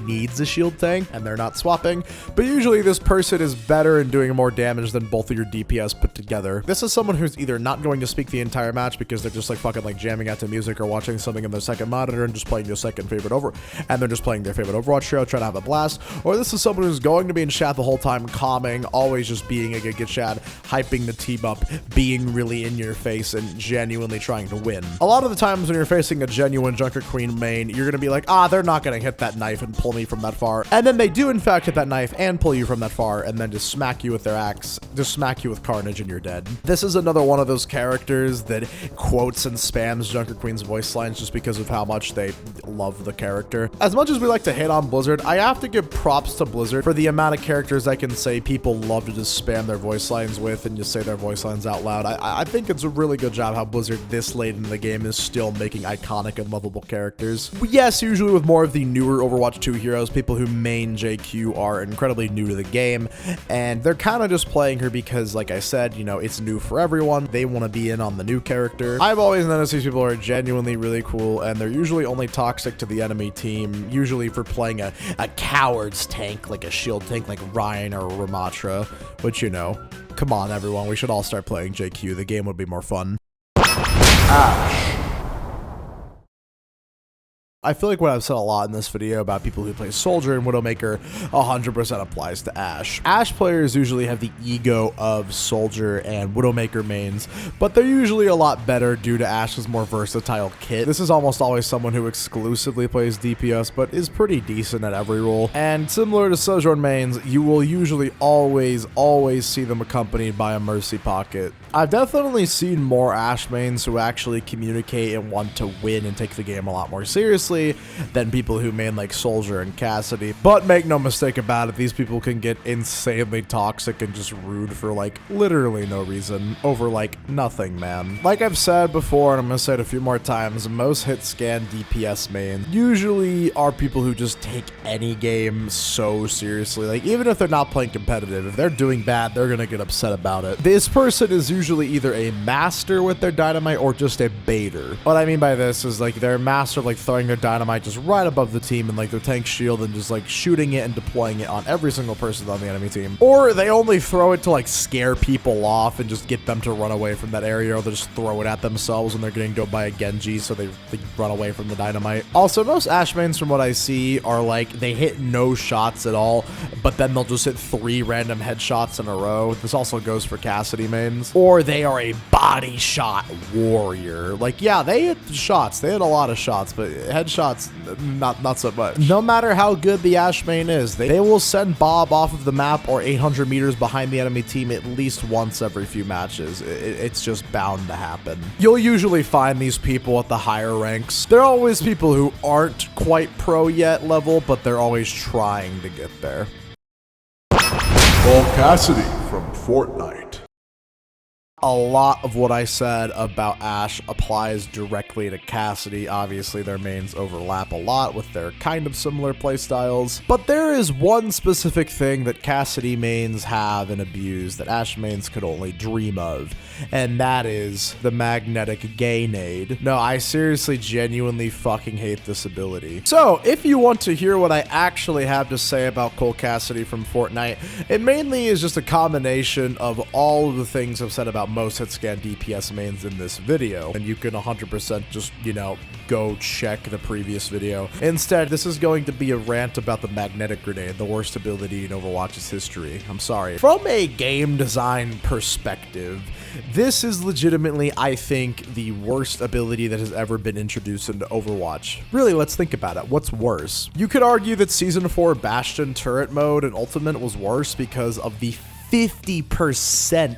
needs a shield tank and they're not swapping, but usually this person is better and doing more damage than both of your DPS put together. This is someone who's either not going to speak the entire match because they're just like fucking like jamming out to music or watching something in their second monitor and just playing their second favorite and they're just playing their favorite Overwatch trio, trying to have a blast, or this is someone who's going to be in chat the whole time, calming, always just being a Giga Chad, hyping the team up, being really in your face and genuinely trying to win. A lot of the times when you're facing a genuine JUNKRAT Queen main, you're gonna be like, they're not gonna hit that knife and pull me from that far. And then they do in fact hit that knife and pull you from that far and then just smack you with their axe, just smack you with carnage and you're dead. This is another one of those characters that quotes and spams JUNKRAT Queen's voice lines just because of how much they love the character. As much as we like to hate on Blizzard, I have to give props to Blizzard for the amount of characters I can say people love to just spam their voice lines with and just say their voice lines out loud. I think it's a really good job how Blizzard this late in the game is still making iconic and lovable characters. But yes, usually with more of the newer Overwatch 2 heroes, people who main JQ are incredibly new to the game, and they're kind of just playing her because, like I said, you know, it's new for everyone. They want to be in on the new character. I've always noticed these people are genuinely really cool, and they're usually only toxic to the enemy team, usually for playing a coward's tank, like a shield tank like Rein or RAMATTRA, which, you know, come on everyone, we should all start playing JQ. The game would be more fun. ASHE. I feel like what I've said a lot in this video about people who play Soldier and Widowmaker 100% applies to ASHE. ASHE players usually have the ego of Soldier and Widowmaker mains, but they're usually a lot better due to ASHE's more versatile kit. This is almost always someone who exclusively plays DPS, but is pretty decent at every role. And similar to SOJOURN mains, you will usually always see them accompanied by a Mercy pocket. I've definitely seen more Ashe mains who actually communicate and want to win and take the game a lot more seriously than people who main like Soldier and Cassidy. But make no mistake about it, these people can get insanely toxic and just rude for like literally no reason over like nothing, man. Like I've said before, and I'm gonna say it a few more times, most hit scan DPS mains usually are people who just take any game so seriously. Like even if they're not playing competitive, if they're doing bad, they're gonna get upset about it. This person is usually either a master with their dynamite or just a baiter. What I mean by this is like they're a master of like throwing their dynamite just right above the team and like their tank shield and just like shooting it and deploying it on every single person on the enemy team. Or they only throw it to like scare people off and just get them to run away from that area, or they just throw it at themselves when they're getting go by a Genji so they run away from the dynamite. Also, most Ashe mains from what I see are like they hit no shots at all, but then they'll just hit 3 random headshots in a row. This also goes for Cassidy mains. Or they are a body shot warrior. Like, yeah, they hit shots. They hit a lot of shots, but headshots, not so much. No matter how good the Ashe main is, they will send Bob off of the map or 800 meters behind the enemy team at least once every few matches. It's just bound to happen. You'll usually find these people at the higher ranks. They're always people who aren't quite pro yet level, but they're always trying to get there. Call Cassidy from Fortnite. A lot of what I said about Ashe applies directly to Cassidy. Obviously, their mains overlap a lot with their kind of similar playstyles, but there is one specific thing that Cassidy mains have and abuse that Ashe mains could only dream of, and that is the magnetic gay nade. No, I seriously genuinely fucking hate this ability. So, if you want to hear what I actually have to say about Cole Cassidy from Fortnite, it mainly is just a combination of all of the things I've said about most hit scan DPS mains in this video, and you can 100% just, you know, go check the previous video. Instead, this is going to be a rant about the magnetic grenade, the worst ability in Overwatch's history. I'm sorry. From a game design perspective, this is legitimately, I think, the worst ability that has ever been introduced into Overwatch. Really, let's think about it. What's worse? You could argue that Season 4 Bastion turret mode and Ultimate was worse because of the 50%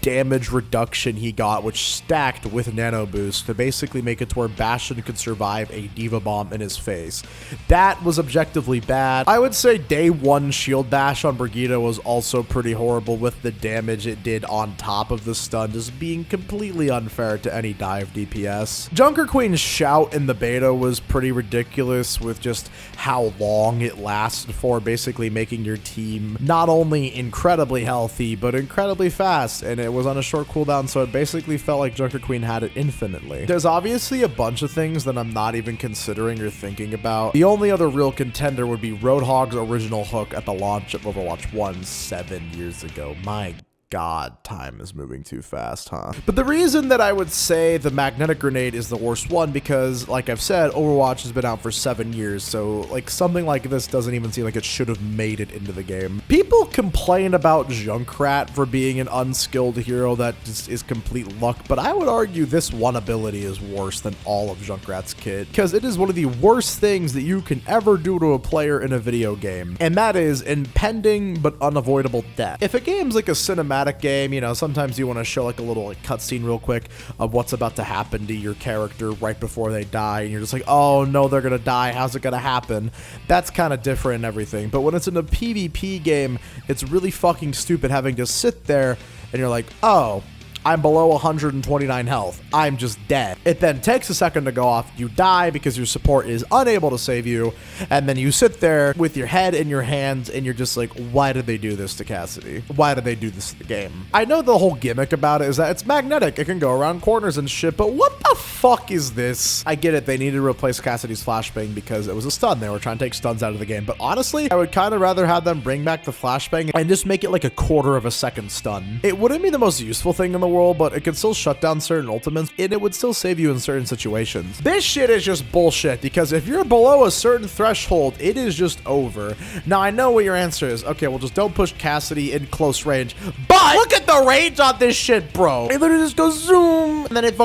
damage reduction he got, which stacked with nano boost to basically make it to where Bastion could survive a D.VA bomb in his face. That was objectively bad. I would say day 1 shield bash on Brigitte was also pretty horrible, with the damage it did on top of the stun just being completely unfair to any dive DPS. Junker Queen's shout in the beta was pretty ridiculous, with just how long it lasted for, basically making your team not only incredibly healthy but incredibly fast, and it was on a short cooldown, so it basically felt like Junker Queen had it infinitely. There's obviously a bunch of things that I'm not even considering or thinking about. The only other real contender would be ROADHOG's original hook at the launch of Overwatch 1 7 years ago. My God, time is moving too fast, huh? But the reason that I would say the magnetic grenade is the worst one, because like I've said, Overwatch has been out for 7 years, so like something like this doesn't even seem like it should have made it into the game. People complain about Junkrat for being an unskilled hero that just is complete luck, but I would argue this one ability is worse than all of Junkrat's kit, because it is one of the worst things that you can ever do to a player in a video game, and that is impending but unavoidable death. If a game's like a cinematic game, you know, sometimes you want to show like a little like cutscene real quick of what's about to happen to your character right before they die, and you're just like, oh no, they're gonna die, how's it gonna happen? That's kind of different and everything. But when it's in a PvP game, it's really fucking stupid having to sit there and you're like, oh, I'm below 129 health. I'm just dead. It then takes a second to go off. You die because your support is unable to save you. And then you sit there with your head in your hands and you're just like, why did they do this to Cassidy? Why did they do this to the game? I know the whole gimmick about it is that it's magnetic. It can go around corners and shit, but what the fuck is this? I get it. They needed to replace Cassidy's flashbang because it was a stun. They were trying to take stuns out of the game. But honestly, I would kind of rather have them bring back the flashbang and just make it like a 1/4 of a second stun. It wouldn't be the most useful thing in the world, but it could still shut down certain ultimates and it would still save you in certain situations. This shit is just bullshit, because if you're below a certain threshold, it is just over. Now, I know what your answer is. Okay, well, just don't push Cassidy in close range, but look at the range on this shit, bro. It literally just goes zoom and then it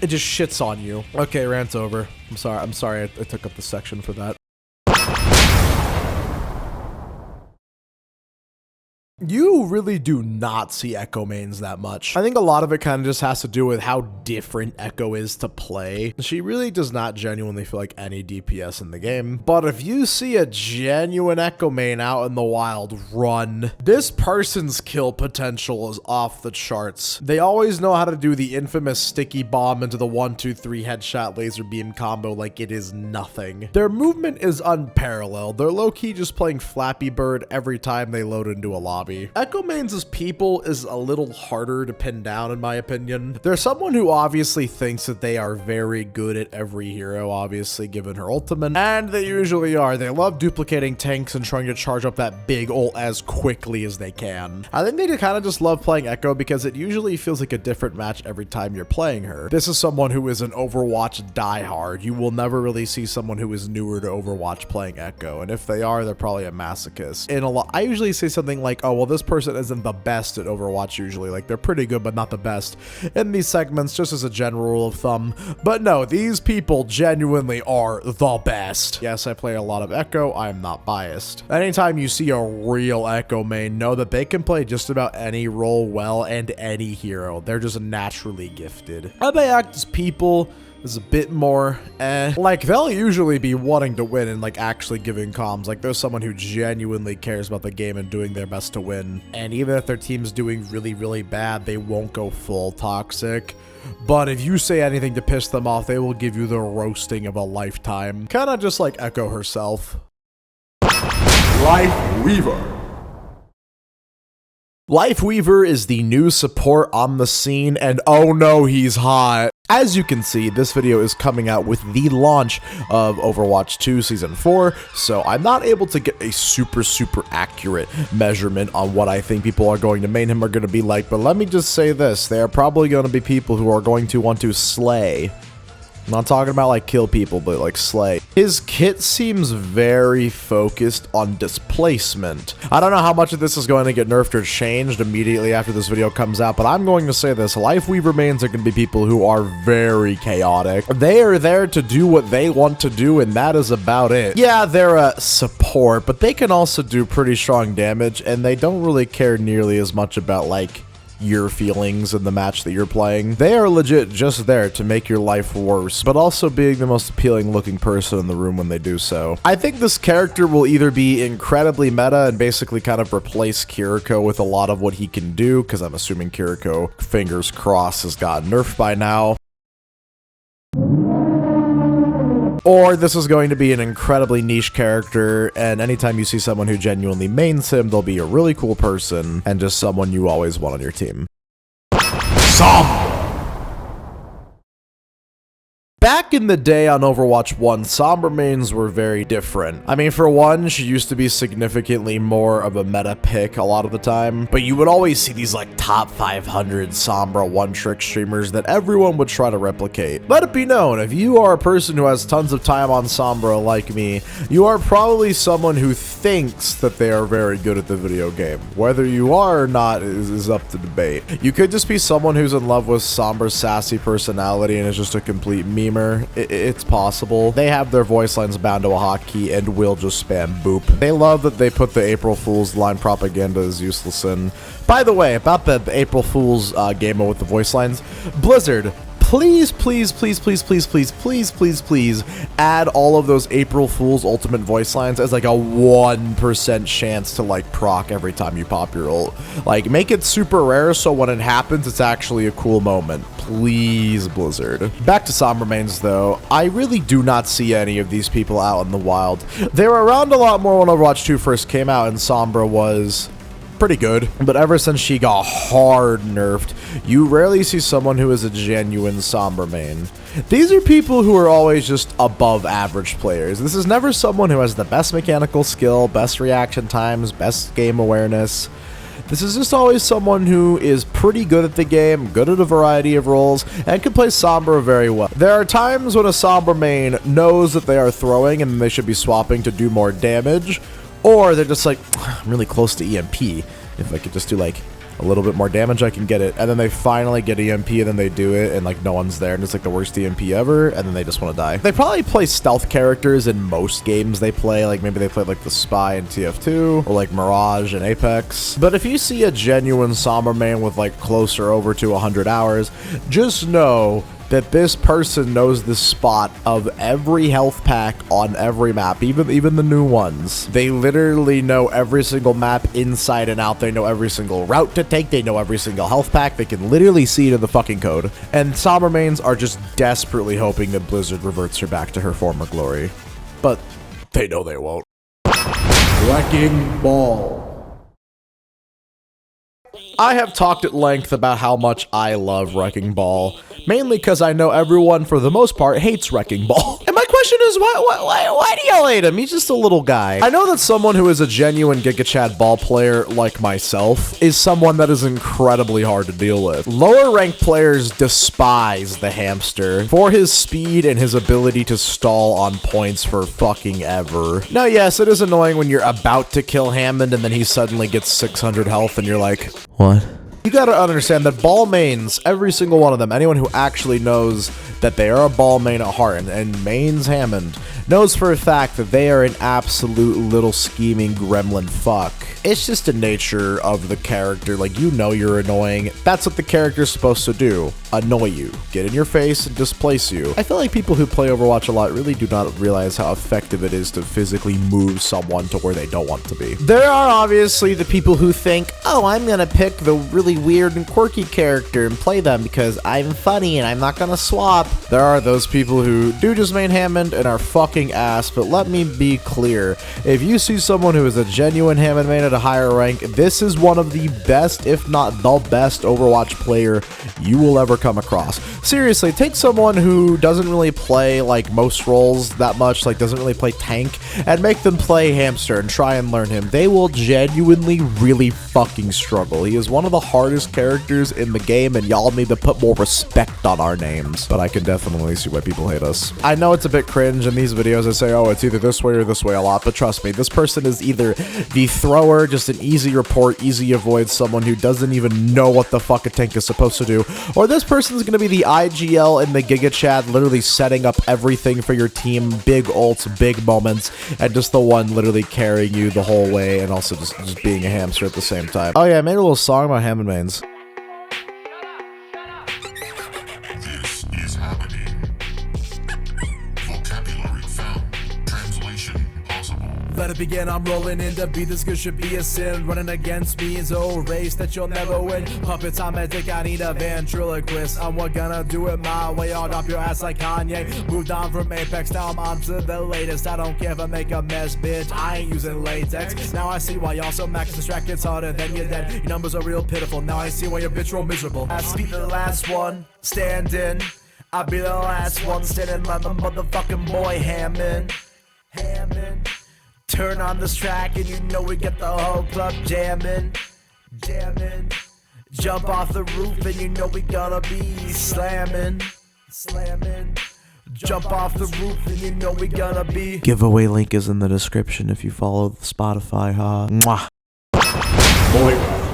just shits on you. Okay, rant's over. I'm sorry I took up the section for that. You really do not see Echo mains that much. I think a lot of it kind of just has to do with how different Echo is to play. She really does not genuinely feel like any DPS in the game. But if you see a genuine Echo main out in the wild, run. This person's kill potential is off the charts. They always know how to do the infamous sticky bomb into the 1-2-3 headshot laser beam combo like it is nothing. Their movement is unparalleled. They're low-key just playing Flappy Bird every time they load into a lobby. Echo mains as people is a little harder to pin down in my opinion. They're someone who obviously thinks that they are very good at every hero, obviously given her ultimate, and they usually are. They love duplicating tanks and trying to charge up that big ult as quickly as they can. I think they kind of just love playing Echo because it usually feels like a different match every time you're playing her. This is someone who is an Overwatch diehard. You will never really see someone who is newer to Overwatch playing Echo, and if they are, they're probably a masochist. I usually say something like, oh, well, this person isn't the best at Overwatch usually. Like, they're pretty good, but not the best in these segments, just as a general rule of thumb. But no, these people genuinely are the best. Yes, I play a lot of Echo. I'm not biased. Anytime you see a real Echo main, know that they can play just about any role well and any hero. They're just naturally gifted. How they act as people is a bit more like they'll usually be wanting to win and like actually giving comms. Like there's someone who genuinely cares about the game and doing their best to win, and even if their team's doing really bad, they won't go full toxic. But if you say anything to piss them off, they will give you the roasting of a lifetime, kind of just like Echo herself. LIFEWEAVER. LIFEWEAVER is the new support on the scene, and oh no, he's hot. As you can see, this video is coming out with the launch of Overwatch 2 Season 4, so I'm not able to get a super accurate measurement on what I think people are going to main him are going to be like, but let me just say this, they are probably going to be people who are going to want to slay. I'm not talking about like kill people, but like slay. His kit seems very focused on displacement. I don't know how much of this is going to get nerfed or changed immediately after this video comes out, but I'm going to say this. LIFEWEAVER mains are going to be people who are very chaotic. They are there to do what they want to do, and that is about it. Yeah, they're a support, but they can also do pretty strong damage, and they don't really care nearly as much about like your feelings in the match that you're playing. They are legit just there to make your life worse, but also being the most appealing looking person in the room when they do so. I think this character will either be incredibly meta and basically kind of replace KIRIKO with a lot of what he can do, because I'm assuming KIRIKO, fingers crossed, has gotten nerfed by now. Or this is going to be an incredibly niche character, and anytime you see someone who genuinely mains him, they'll be a really cool person and just someone you always want on your team. SOMBRA. Back in the day on Overwatch 1, Sombra mains were very different. I mean, for one, she used to be significantly more of a meta pick a lot of the time, but you would always see these like top 500 Sombra one-trick streamers that everyone would try to replicate. Let it be known, if you are a person who has tons of time on Sombra like me, you are probably someone who thinks that they are very good at the video game. Whether you are or not is up to debate. You could just be someone who's in love with Sombra's sassy personality and is just a complete meme. It's possible. They have their voice lines bound to a hotkey and will just spam boop. They love that they put the April Fool's line propaganda as useless in. By the way, about the April Fool's game mode with the voice lines, Blizzard, please add all of those April Fool's ultimate voice lines as like a 1% chance to like proc every time you pop your ult. Like, make it super rare so when it happens, it's actually a cool moment. Please, Blizzard. Back to Sombra mains though, I really do not see any of these people out in the wild. They were around a lot more when Overwatch 2 first came out and Sombra was pretty good, but ever since she got hard nerfed, you rarely see someone who is a genuine Sombra main. These are people who are always just above average players. This is never someone who has the best mechanical skill, best reaction times, best game awareness. This is just always someone who is pretty good at the game, good at a variety of roles, and can play Sombra very well. There are times when a Sombra main knows that they are throwing and they should be swapping to do more damage, or they're just like, I'm really close to EMP. If I could just do like a little bit more damage, I can get it. And then they finally get EMP, and then they do it, and like no one's there, and it's like the worst EMP ever, and then they just want to die. They probably play stealth characters in most games they play, like maybe they play like the Spy in TF2, or like Mirage in Apex. But if you see a genuine Sombra main with like closer over to 100 hours, just know that this person knows the spot of every health pack on every map, even the new ones. They literally know every single map inside and out. They know every single route to take. They know every single health pack. They can literally see it in the fucking code. And Sombra mains are just desperately hoping that Blizzard reverts her back to her former glory. But they know they won't. Wrecking Ball. I have talked at length about how much I love Wrecking Ball, mainly because I know everyone, for the most part, hates Wrecking Ball. And my question is, why do y'all hate him? He's just a little guy. I know that someone who is a genuine Giga Chad ball player like myself is someone that is incredibly hard to deal with. Lower ranked players despise the hamster for his speed and his ability to stall on points for fucking ever. Now, yes, it is annoying when you're about to kill Hammond and then he suddenly gets 600 health and you're like, what? You gotta understand that ball mains, every single one of them, anyone who actually knows that they are a ball main at heart and mains Hammond, knows for a fact that they are an absolute little scheming gremlin fuck. It's just the nature of the character. Like, you know you're annoying. That's what the character's supposed to do. Annoy you. Get in your face and displace you. I feel like people who play Overwatch a lot really do not realize how effective it is to physically move someone to where they don't want to be. There are obviously the people who think, oh, I'm gonna pick the really weird and quirky character and play them because I'm funny and I'm not gonna swap. There are those people who do just main Hammond and are fucking ass, but let me be clear. If you see someone who is a genuine Hammond main at a higher rank, this is one of the best, if not the best, Overwatch player you will ever come across. Seriously, take someone who doesn't really play like most roles that much, like doesn't really play tank, and make them play hamster and try and learn him. They will genuinely really fucking struggle. He is one of the hardest characters in the game, and y'all need to put more respect on our names. But I can definitely see why people hate us. I know it's a bit cringe in these videos. I say, oh, it's either this way or this way a lot, but trust me, this person is either the thrower, just an easy report, easy avoid, someone who doesn't even know what the fuck a tank is supposed to do, or this person's gonna be the IGL in the Giga Chat, literally setting up everything for your team, big ults, big moments, and just the one literally carrying you the whole way, and also just being a hamster at the same time. Oh yeah, I made a little song about Hammond mains. This is happening. Vocabulary found. Translation possible. Let it begin, I'm rolling in the beat, this good should be a sin. Running against me is a race that you'll never win. Puppets, I'm magic, I need a ventriloquist. I'm gonna do it my way, I'll drop your ass like Kanye. Moved on from Apex, now I'm on to the latest. I don't care if I make a mess, bitch, I ain't using latex. Now I see why y'all so max distracted, it's harder than you're dead. Your numbers are real pitiful, now I see why your bitch roll miserable. I'll be the last one standing, I'll be the last one standing like the motherfucking boy Hammond. Turn on this track and you know we get the whole club jamming. Jump off the roof and you know we gonna be slamming. Jump off the roof and you know we gonna be. Giveaway link is in the description if you follow Spotify, huh? Mwah. MOIRA.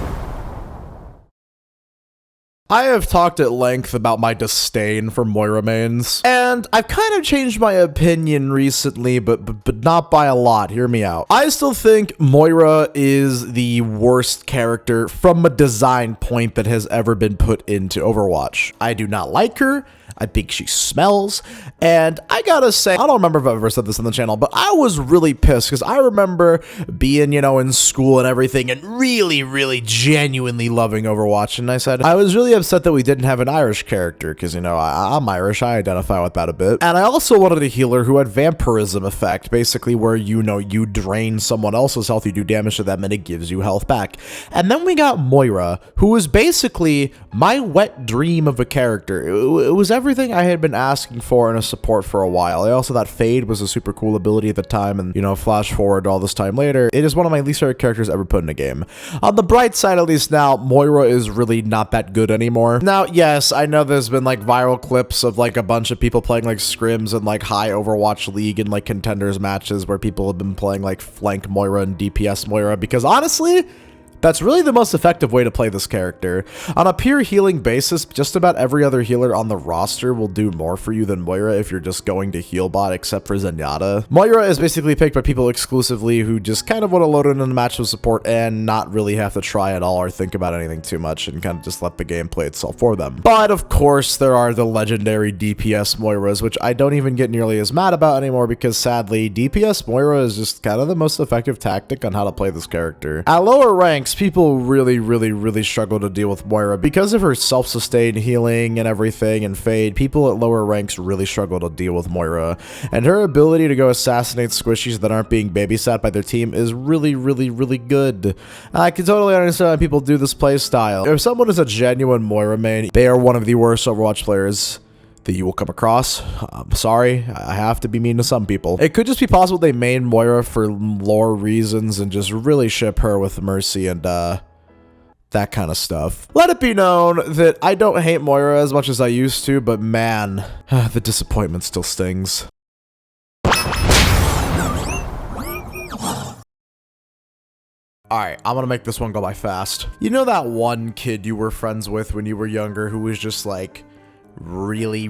I have talked at length about my disdain for Moira mains, and I've kind of changed my opinion recently, but not by a lot. Hear me out. I still think Moira is the worst character from a design point that has ever been put into Overwatch. I do not like her. I think she smells, and I gotta say, I don't remember if I've ever said this on the channel, but I was really pissed because I remember being, you know, in school and everything and really genuinely loving Overwatch, and I said, I was really upset that we didn't have an Irish character because, you know, I'm Irish, I identify with that a bit, and I also wanted a healer who had vampirism effect, basically where, you know, you drain someone else's health, you do damage to them, and it gives you health back. And then we got Moira, who was basically my wet dream of a character. It was everything I had been asking for in a support for a while. I also thought Fade was a super cool ability at the time, and, you know, flash forward all this time later, it is one of my least favorite characters ever put in a game. On the bright side, at least now, Moira is really not that good anymore. Now, yes, I know there's been like viral clips of like a bunch of people playing like scrims and like high Overwatch League and like contenders matches where people have been playing like flank Moira and DPS Moira, because honestly, That's really the most effective way to play this character. On a pure healing basis, just about every other healer on the roster will do more for you than Moira if you're just going to heal bot, except for Zenyatta. Moira is basically picked by people exclusively who just kind of want to load in a match with support and not really have to try at all or think about anything too much and kind of just let the game play itself for them. But of course, there are the legendary DPS Moiras, which I don't even get nearly as mad about anymore because sadly, DPS Moira is just kind of the most effective tactic on how to play this character. At lower ranks, people really struggle to deal with Moira because of her self-sustained healing and everything and fade. People at lower ranks really struggle to deal with Moira, and her ability to go assassinate squishies that aren't being babysat by their team is really good. I can totally understand why people do this play style. If someone is a genuine Moira main, they are one of the worst Overwatch players that you will come across. I'm sorry, I have to be mean to some people. It could just be possible they main Moira for lore reasons and just really ship her with Mercy and that kind of stuff. Let it be known that I don't hate Moira as much as I used to, but man, the disappointment still stings. Alright, I'm gonna make this one go by fast. You know that one kid you were friends with when you were younger who was just like really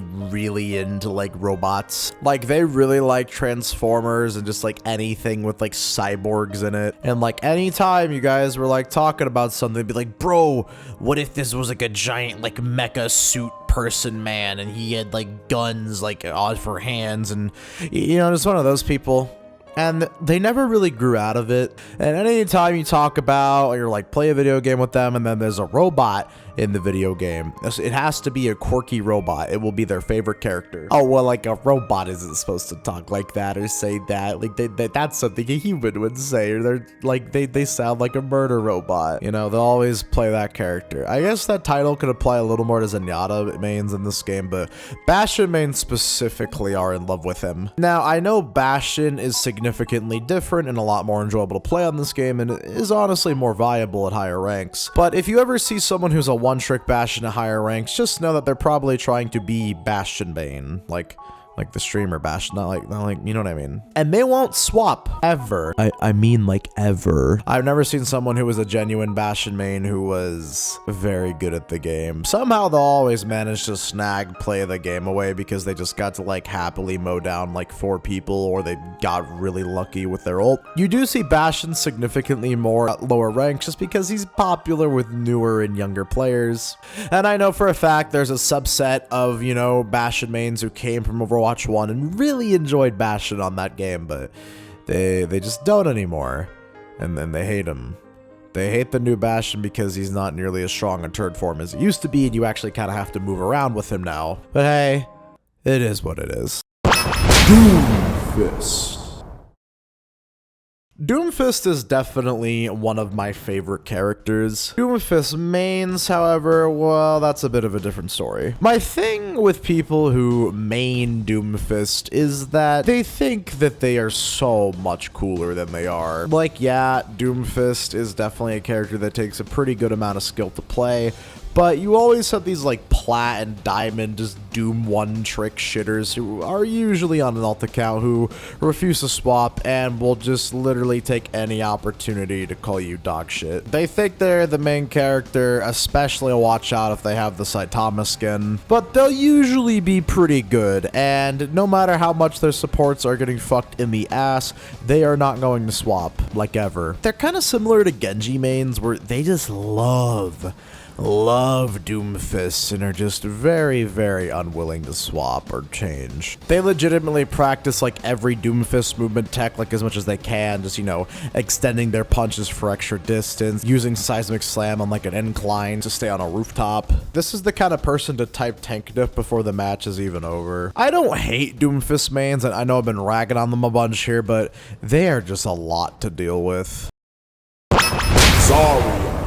into like robots? Like they really like Transformers and just like anything with like cyborgs in it. And like anytime you guys were like talking about something, they'd be like, bro, what if this was like a giant like mecha suit person man and he had like guns like for hands, and you know, just one of those people. And they never really grew out of it. And anytime you talk about or like play a video game with them and then there's a robot in the video game, it has to be a quirky robot. It will be their favorite character. Oh, well, like a robot isn't supposed to talk like that or say that. Like that's something a human would say, or they're like they sound like a murder robot. You know, they'll always play that character. I guess that title could apply a little more to Zenyatta mains in this game, but Bastion mains specifically are in love with him. Now, I know Bastion is significantly different and a lot more enjoyable to play on this game and is honestly more viable at higher ranks. But if you ever see someone who's a one-trick Bastion at higher ranks, just know that they're probably trying to be Bastion Bane, like the streamer Bastion, not like, you know what I mean? And they won't swap, ever. I mean, like, ever. I've never seen someone who was a genuine Bastion main who was very good at the game. Somehow they'll always manage to play the game away because they just got to, like, happily mow down, like, 4 people, or they got really lucky with their ult. You do see Bastion significantly more at lower ranks just because he's popular with newer and younger players. And I know for a fact there's a subset of, you know, Bastion mains who came from Overwatch 1 and really enjoyed Bastion on that game, but they just don't anymore, and then they hate him. They hate the new Bastion because he's not nearly as strong in turd form as he used to be, and you actually kind of have to move around with him now. But hey, it is what it is. Doomfist. Doomfist is definitely one of my favorite characters. Doomfist mains, however, well, that's a bit of a different story. My thing with people who main Doomfist is that they think that they are so much cooler than they are. Like, yeah, Doomfist is definitely a character that takes a pretty good amount of skill to play, but you always have these like plat and diamond just Doom one-trick shitters who are usually on an alt account who refuse to swap and will just literally take any opportunity to call you dog shit. They think they're the main character, especially watch out if they have the Saitama skin, but they'll usually be pretty good, and no matter how much their supports are getting fucked in the ass, they are not going to swap, like ever. They're kind of similar to Genji mains where they just love Doomfist and are just very unwilling to swap or change. They legitimately practice like every Doomfist movement tech like as much as they can, just, you know, extending their punches for extra distance, using seismic slam on like an incline to stay on a rooftop. This is the kind of person to type tank diff before the match is even over. I don't hate Doomfist mains, and I know I've been ragging on them a bunch here, but they are just a lot to deal with. Zarya.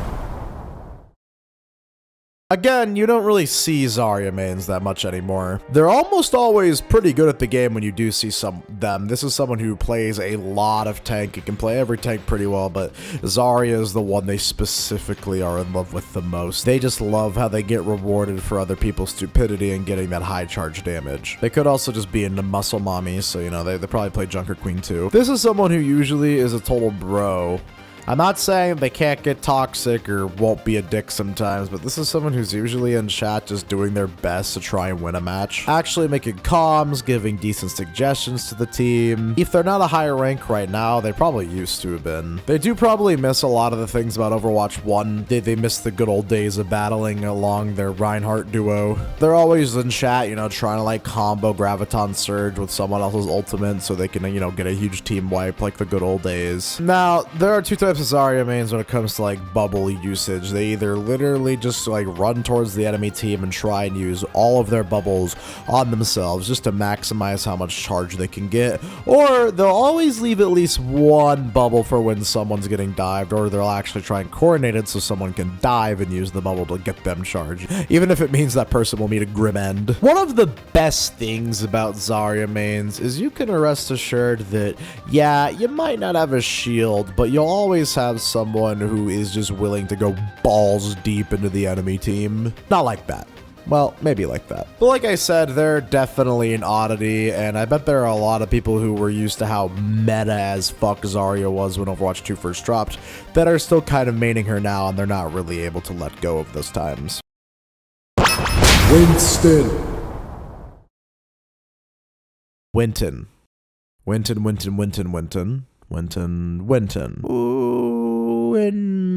Again, you don't really see Zarya mains that much anymore. They're almost always pretty good at the game when you do see them. This is someone who plays a lot of tank. He can play every tank pretty well, but Zarya is the one they specifically are in love with the most. They just love how they get rewarded for other people's stupidity and getting that high charge damage. They could also just be into muscle mommy, so you know, they probably play Junker Queen too. This is someone who usually is a total bro I'm not saying they can't get toxic or won't be a dick sometimes, but this is someone who's usually in chat just doing their best to try and win a match. Actually making comms, giving decent suggestions to the team. If they're not a higher rank right now, they probably used to have been. They do probably miss a lot of the things about Overwatch 1. They miss the good old days of battling along their REINHARDT duo. They're always in chat, you know, trying to like combo Graviton Surge with someone else's ultimate so they can, you know, get a huge team wipe like the good old days. Now, there are two types of Zarya mains when it comes to like bubble usage. They either literally just like run towards the enemy team and try and use all of their bubbles on themselves just to maximize how much charge they can get, or they'll always leave at least one bubble for when someone's getting dived, or they'll actually try and coordinate it so someone can dive and use the bubble to get them charged, even if it means that person will meet a grim end. One of the best things about Zarya mains is you can rest assured that, yeah, you might not have a shield, but you'll always have someone who is just willing to go balls deep into the enemy team. Not like that. Well, maybe like that. But like I said, they're definitely an oddity, and I bet there are a lot of people who were used to how meta as fuck Zarya was when Overwatch 2 first dropped that are still kind of maining her now, and they're not really able to let go of those times. Winston. Winton. Winton, Winton, Winton, Winton. Winton, Winton. Ooh, Winton.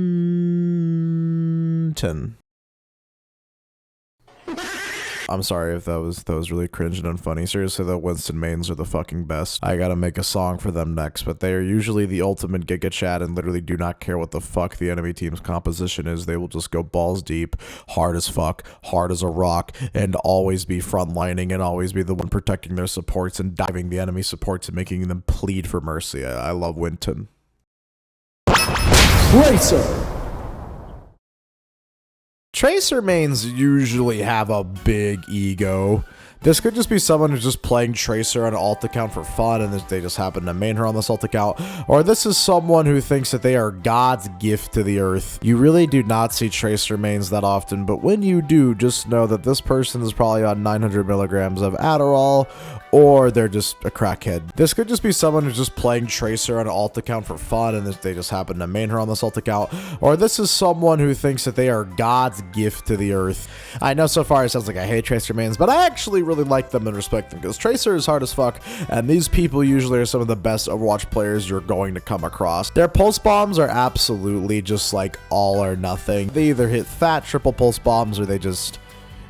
I'm sorry if that was really cringe and unfunny. Seriously, the Winston mains are the fucking best. I gotta make a song for them next, but they are usually the ultimate Giga Chat and literally do not care what the fuck the enemy team's composition is. They will just go balls deep, hard as fuck, hard as a rock, and always be frontlining and always be the one protecting their supports and diving the enemy supports and making them plead for mercy. I love Winton. Tracer. Tracer mains usually have a big ego. This could just be someone who's just playing Tracer on an alt account for fun and they just happen to main her on this alt account. Or this is someone who thinks that they are God's gift to the earth. You really do not see Tracer mains that often, but when you do, just know that this person is probably on 900 milligrams of Adderall, or they're just a crackhead. This could just be someone who's just playing Tracer on an alt account for fun and they just happen to main her on this alt account. Or this is someone who thinks that they are God's gift to the earth. I know so far it sounds like I hate Tracer mains, but I actually really like them and respect them because Tracer is hard as fuck, and these people usually are some of the best Overwatch players you're going to come across. Their pulse bombs are absolutely just like all or nothing. They either hit fat triple pulse bombs or they just...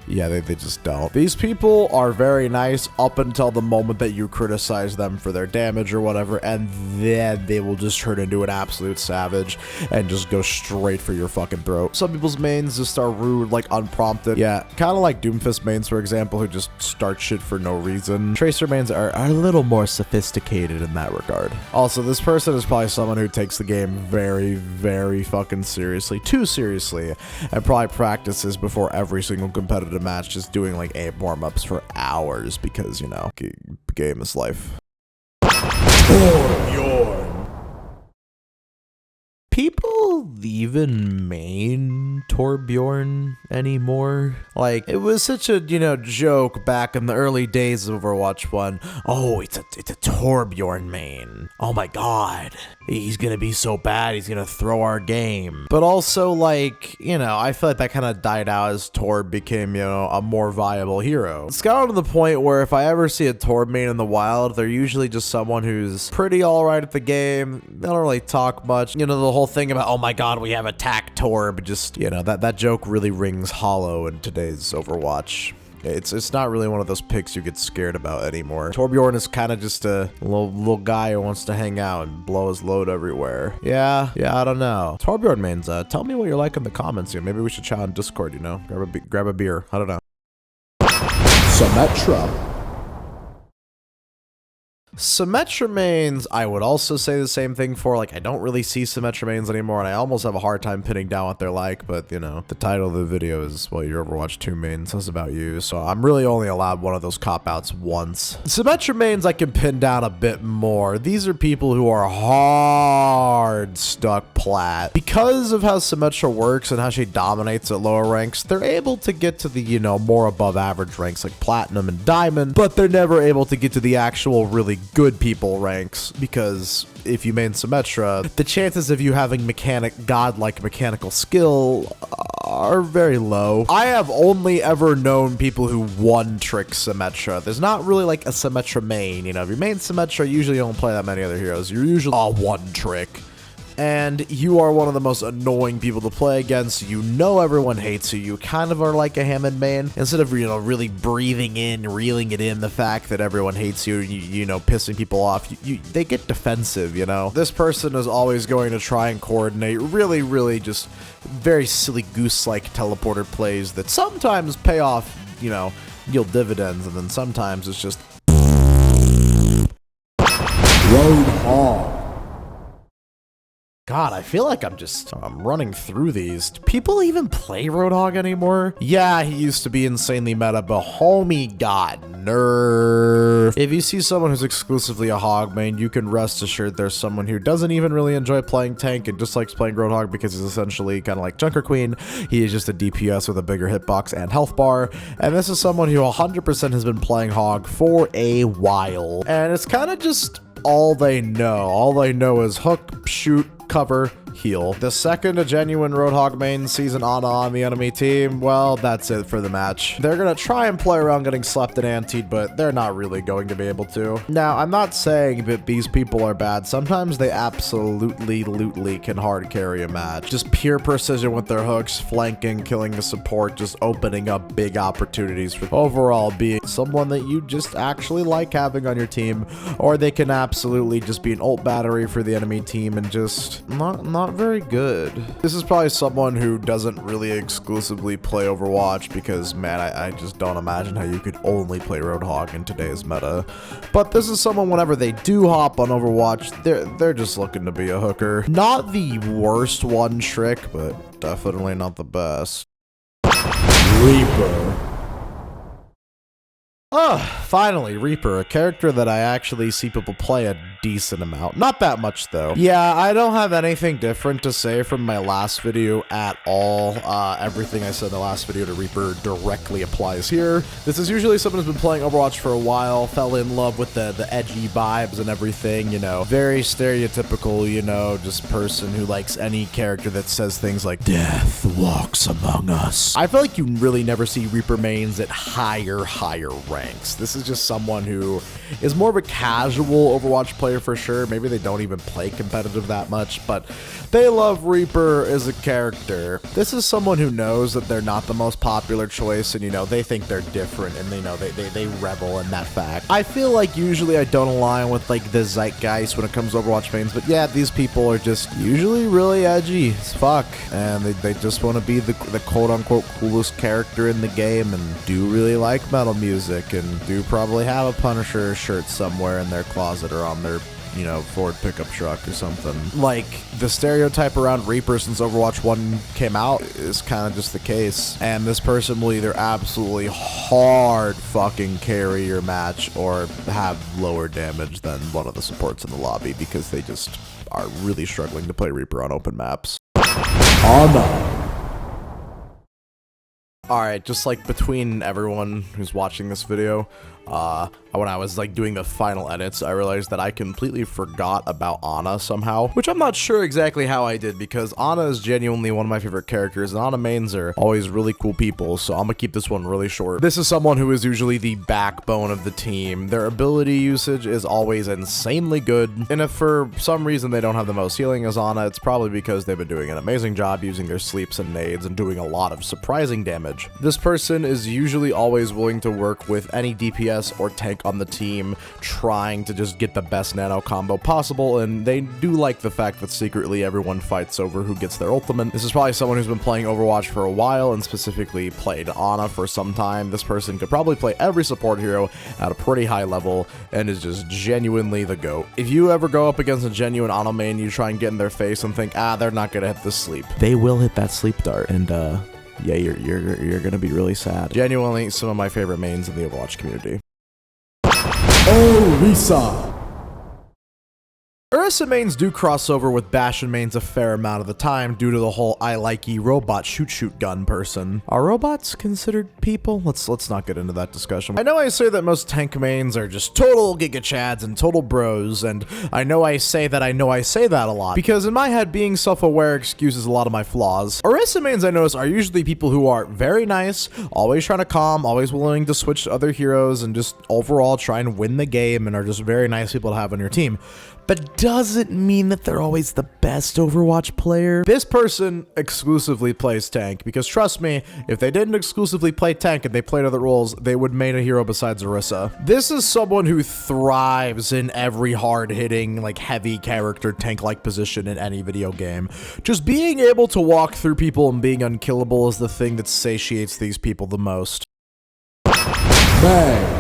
yeah, they just don't. These people are very nice up until the moment that you criticize them for their damage or whatever, and then they will just turn into an absolute savage and just go straight for your fucking throat. Some people's mains just are rude, like unprompted. Yeah, kind of like DOOMFIST mains, for example, who just start shit for no reason. Tracer mains are a little more sophisticated in that regard. Also, this person is probably someone who takes the game very, very fucking seriously, too seriously, and probably practices before every single competitive match, just doing like aim warm-ups for hours because, you know, game is life. TORBJORN. People even main TORBJORN anymore? Like, it was such a, you know, joke back in the early days of Overwatch 1. Oh, it's a TORBJORN main. Oh my god. He's gonna be so bad, he's gonna throw our game. But also, like, you know, I feel like that kind of died out as Torb became, you know, a more viable hero. It's gotten to the point where if I ever see a Torb main in the wild, they're usually just someone who's pretty alright at the game. They don't really talk much. You know, the whole thing about, oh my god, we have attack Torb, just, you know, that joke really rings hollow in today's Overwatch. It's not really one of those picks you get scared about anymore. TORBJORN is kind of just a little guy who wants to hang out and blow his load everywhere. Yeah, I don't know. TORBJORN mains, tell me what you're like in the comments. You know, maybe we should chat on Discord, you know? Grab a beer. I don't know. SYMETTRA. Symmetra mains, I would also say the same thing for. Like, I don't really see Symmetra mains anymore, and I almost have a hard time pinning down what they're like, but, you know, the title of the video is, well, your Overwatch 2 mains, that's about you, so I'm really only allowed one of those cop-outs once. Symmetra mains I can pin down a bit more. These are people who are hard stuck plat. Because of how Symmetra works and how she dominates at lower ranks, they're able to get to the, you know, more above average ranks like Platinum and Diamond, but they're never able to get to the actual really good people ranks, because if you main SYMETTRA, the chances of you having godlike mechanical skill are very low. I have only ever known people who one-trick SYMETTRA. There's not really like a SYMETTRA main, you know. If you main SYMETTRA, you usually don't play that many other heroes. You're usually a one-trick. And you are one of the most annoying people to play against. You know everyone hates you. You kind of are like a Hammond main. Instead of, you know, really breathing in, reeling it in, the fact that everyone hates you, you know, pissing people off, they get defensive, you know? This person is always going to try and coordinate really just very silly goose-like teleporter plays that sometimes pay off, you know, yield dividends, and then sometimes it's just Roadhog. God, I feel like I'm running through these. Do people even play Roadhog anymore? Yeah, he used to be insanely meta, but homie got nerfed. If you see someone who's exclusively a Hog main, you can rest assured there's someone who doesn't even really enjoy playing tank and just likes playing Roadhog because he's essentially kind of like Junker Queen. He is just a DPS with a bigger hitbox and health bar. And this is someone who 100% has been playing Hog for a while. And it's kind of just all they know. All they know is hook, shoot, cover, heal. The second a genuine Roadhog main sees an Ana on the enemy team, well, that's it for the match. They're gonna try and play around getting slept and antied, but they're not really going to be able to. Now, I'm not saying that these people are bad. Sometimes they absolutely can hard carry a match. Just pure precision with their hooks, flanking, killing the support, just opening up big opportunities for overall being someone that you just actually like having on your team, or they can absolutely just be an ult battery for the enemy team and just not very good. This is probably someone who doesn't really exclusively play Overwatch because, man, I just don't imagine how you could only play Roadhog in today's meta. But this is someone, whenever they do hop on Overwatch, they're just looking to be a hooker. Not the worst one trick, but definitely not the best. Reaper. Finally, Reaper, a character that I actually see people play a decent amount. Not that much, though. Yeah, I don't have anything different to say from my last video at all. Everything I said in the last video to Reaper directly applies here. This is usually someone who's been playing Overwatch for a while, fell in love with the edgy vibes and everything, you know. Very stereotypical, you know, just person who likes any character that says things like, "Death walks among us." I feel like you really never see Reaper mains at higher ranks. This is just someone who is more of a casual Overwatch player for sure. Maybe they don't even play competitive that much, but they love Reaper as a character. This is someone who knows that they're not the most popular choice, and, you know, they think they're different, and they know they revel in that fact. I feel like usually I don't align with, like, the zeitgeist when it comes to Overwatch mains, but yeah, these people are just usually really edgy as fuck, and they just want to be the quote-unquote coolest character in the game, and do really like metal music, and do probably have a Punisher shirt somewhere in their closet or on their, you know, Ford pickup truck or something. Like, the stereotype around Reaper since Overwatch 1 came out is kind of just the case. And this person will either absolutely hard fucking carry your match or have lower damage than one of the supports in the lobby because they just are really struggling to play Reaper on open maps. Ana. Alright, just like between everyone who's watching this video, when I was like doing the final edits, I realized that I completely forgot about Ana somehow, which I'm not sure exactly how I did, because Ana is genuinely one of my favorite characters, and Ana mains are always really cool people, so I'm gonna keep this one really short. This is someone who is usually the backbone of the team. Their ability usage is always insanely good, and if for some reason they don't have the most healing as Ana, it's probably because they've been doing an amazing job using their sleeps and nades and doing a lot of surprising damage. This person is usually always willing to work with any DPS or tank on the team, trying to just get the best nano combo possible, and they do like the fact that secretly everyone fights over who gets their ultimate. This is probably someone who's been playing Overwatch for a while and specifically played Ana for some time. This person could probably play every support hero at a pretty high level and is just genuinely the GOAT. If you ever go up against a genuine Ana main, you try and get in their face and think, they're not gonna hit the sleep. They will hit that sleep dart, and yeah, you're gonna be really sad. Genuinely, some of my favorite mains in the Overwatch community. ORISA. ORISA mains do cross over with Bastion mains a fair amount of the time due to the whole I likey robot shoot gun person. Are robots considered people? Let's not get into that discussion. I know I say that most tank mains are just total giga chads and total bros, and I know I say that a lot, because in my head being self-aware excuses a lot of my flaws. ORISA mains I notice are usually people who are very nice, always trying to calm, always willing to switch to other heroes, and just overall try and win the game, and are just very nice people to have on your team. But doesn't mean that they're always the best Overwatch player. This person exclusively plays tank, because trust me, if they didn't exclusively play tank and they played other roles, they would main a hero besides ORISA. This is someone who thrives in every hard-hitting, like heavy character tank-like position in any video game. Just being able to walk through people and being unkillable is the thing that satiates these people the most. Bang.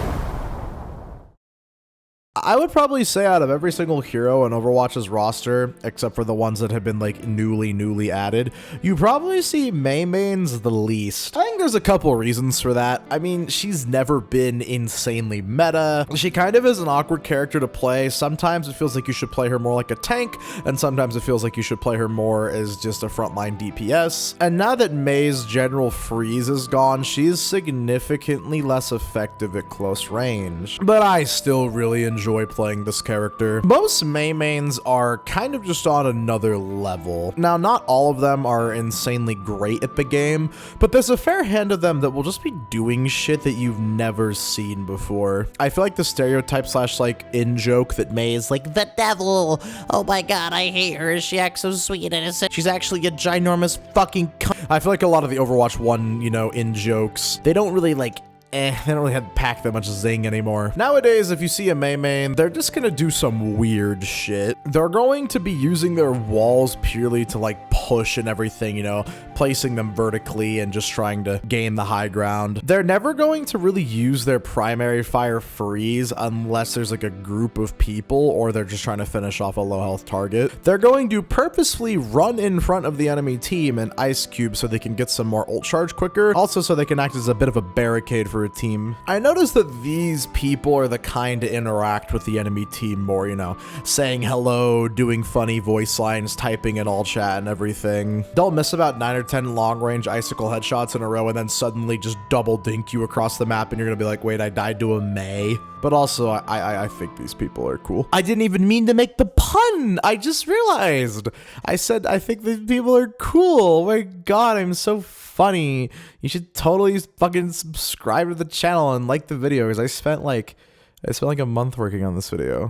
I would probably say out of every single hero in Overwatch's roster, except for the ones that have been like newly added, you probably see Mei mains the least. I think there's a couple reasons for that. I mean, she's never been insanely meta. She kind of is an awkward character to play. Sometimes it feels like you should play her more like a tank, and sometimes it feels like you should play her more as just a frontline DPS. And now that Mei's general freeze is gone, she's significantly less effective at close range. But I still really enjoy playing this character. Most Mei mains are kind of just on another level. Now, not all of them are insanely great at the game, but there's a fair hand of them that will just be doing shit that you've never seen before. I feel like the stereotype / like in-joke that Mei is like the devil. Oh my god, I hate her. She acts so sweet and innocent. She's actually a ginormous fucking cunt. I feel like a lot of the Overwatch 1, you know, in-jokes, they don't really like they don't really have pack that much zing anymore. Nowadays, if you see a Mei main, they're just gonna do some weird shit. They're going to be using their walls purely to like push and everything, you know, placing them vertically and just trying to gain the high ground. They're never going to really use their primary fire freeze unless there's like a group of people or they're just trying to finish off a low health target. They're going to purposefully run in front of the enemy team and ice cube so they can get some more ult charge quicker. Also so they can act as a bit of a barricade for a team. I noticed that these people are the kind to interact with the enemy team more, you know, saying hello, doing funny voice lines, typing in all chat and everything. They'll miss about 9 or 10 long range icicle headshots in a row and then suddenly just double dink you across the map and you're gonna be like, wait, I died to a Mei. But also, I think these people are cool. I didn't even mean to make the pun. I just realized. I said, I think these people are cool. Oh my god, I'm so funny. You should totally fucking subscribe to the channel and like the video because I spent like a month working on this video.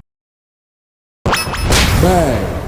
Bang.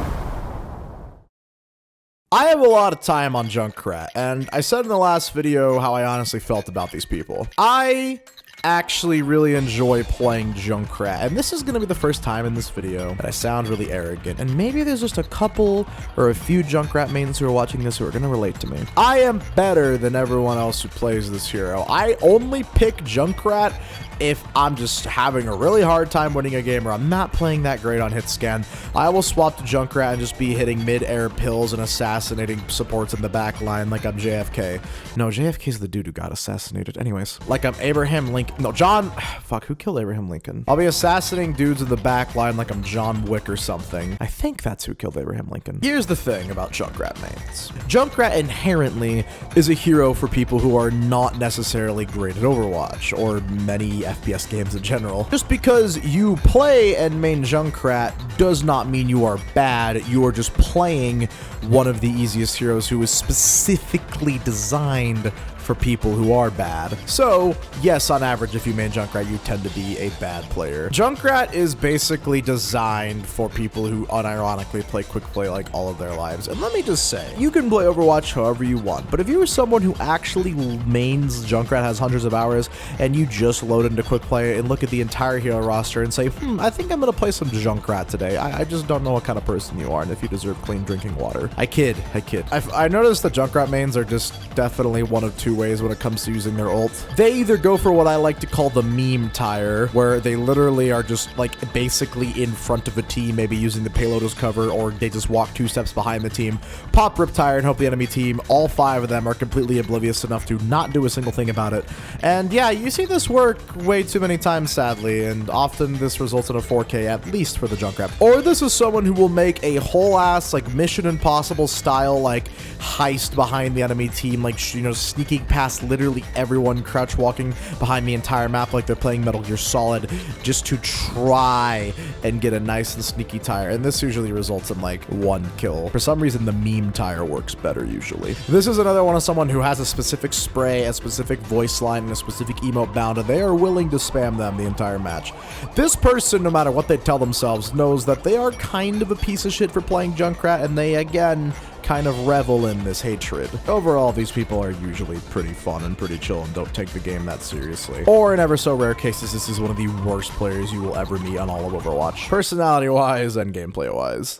I have a lot of time on Junkrat, and I said in the last video how I honestly felt about these people. I actually really enjoy playing Junkrat, and this is going to be the first time in this video that I sound really arrogant, and maybe there's just a couple or a few Junkrat mains who are watching this who are going to relate to me. I am better than everyone else who plays this hero. I only pick Junkrat if I'm just having a really hard time winning a game or I'm not playing that great on hit scan. I will swap to Junkrat and just be hitting mid-air pills and assassinating supports in the back line like I'm JFK. No, JFK's the dude who got assassinated. Anyways, like I'm Abraham Lincoln. No, John. Fuck, who killed Abraham Lincoln? I'll be assassinating dudes in the back line like I'm John Wick or something. I think that's who killed Abraham Lincoln. Here's the thing about Junkrat mains. Junkrat inherently is a hero for people who are not necessarily great at Overwatch or many FPS games in general. Just because you play and main Junkrat does not mean you are bad. You are just playing one of the easiest heroes who is specifically designed for people who are bad. So, yes, on average, if you main Junkrat, you tend to be a bad player. Junkrat is basically designed for people who unironically play quick play like all of their lives. And let me just say, you can play Overwatch however you want, but if you are someone who actually mains Junkrat, has hundreds of hours, and you just load into quick play and look at the entire hero roster and say, I think I'm gonna play some Junkrat today. I just don't know what kind of person you are and if you deserve clean drinking water. I kid. I noticed that Junkrat mains are just definitely one of two two ways when it comes to using their ult. They either go for what I like to call the meme tire, where they literally are just like basically in front of a team, maybe using the payload as cover, or they just walk 2 steps behind the team, pop rip tire, and hope the enemy team, all 5 of them, are completely oblivious enough to not do a single thing about it. And yeah, you see this work way too many times, sadly, and often this results in a 4K at least for the Junkrat. Or this is someone who will make a whole ass like Mission Impossible style like heist behind the enemy team, like, you know, sneaking past literally everyone, crouch walking behind the entire map like they're playing Metal Gear Solid, just to try and get a nice and sneaky tire. And this usually results in like 1 kill. For some reason, the meme tire works better usually. This is another one of someone who has a specific spray, a specific voice line, and a specific emote bound, and they are willing to spam them the entire match. This person, no matter what they tell themselves, knows that they are kind of a piece of shit for playing Junkrat, and they, again, kind of revel in this hatred. Overall, these people are usually pretty fun and pretty chill and don't take the game that seriously. Or in ever so rare cases, this is one of the worst players you will ever meet on all of Overwatch, personality-wise and gameplay-wise.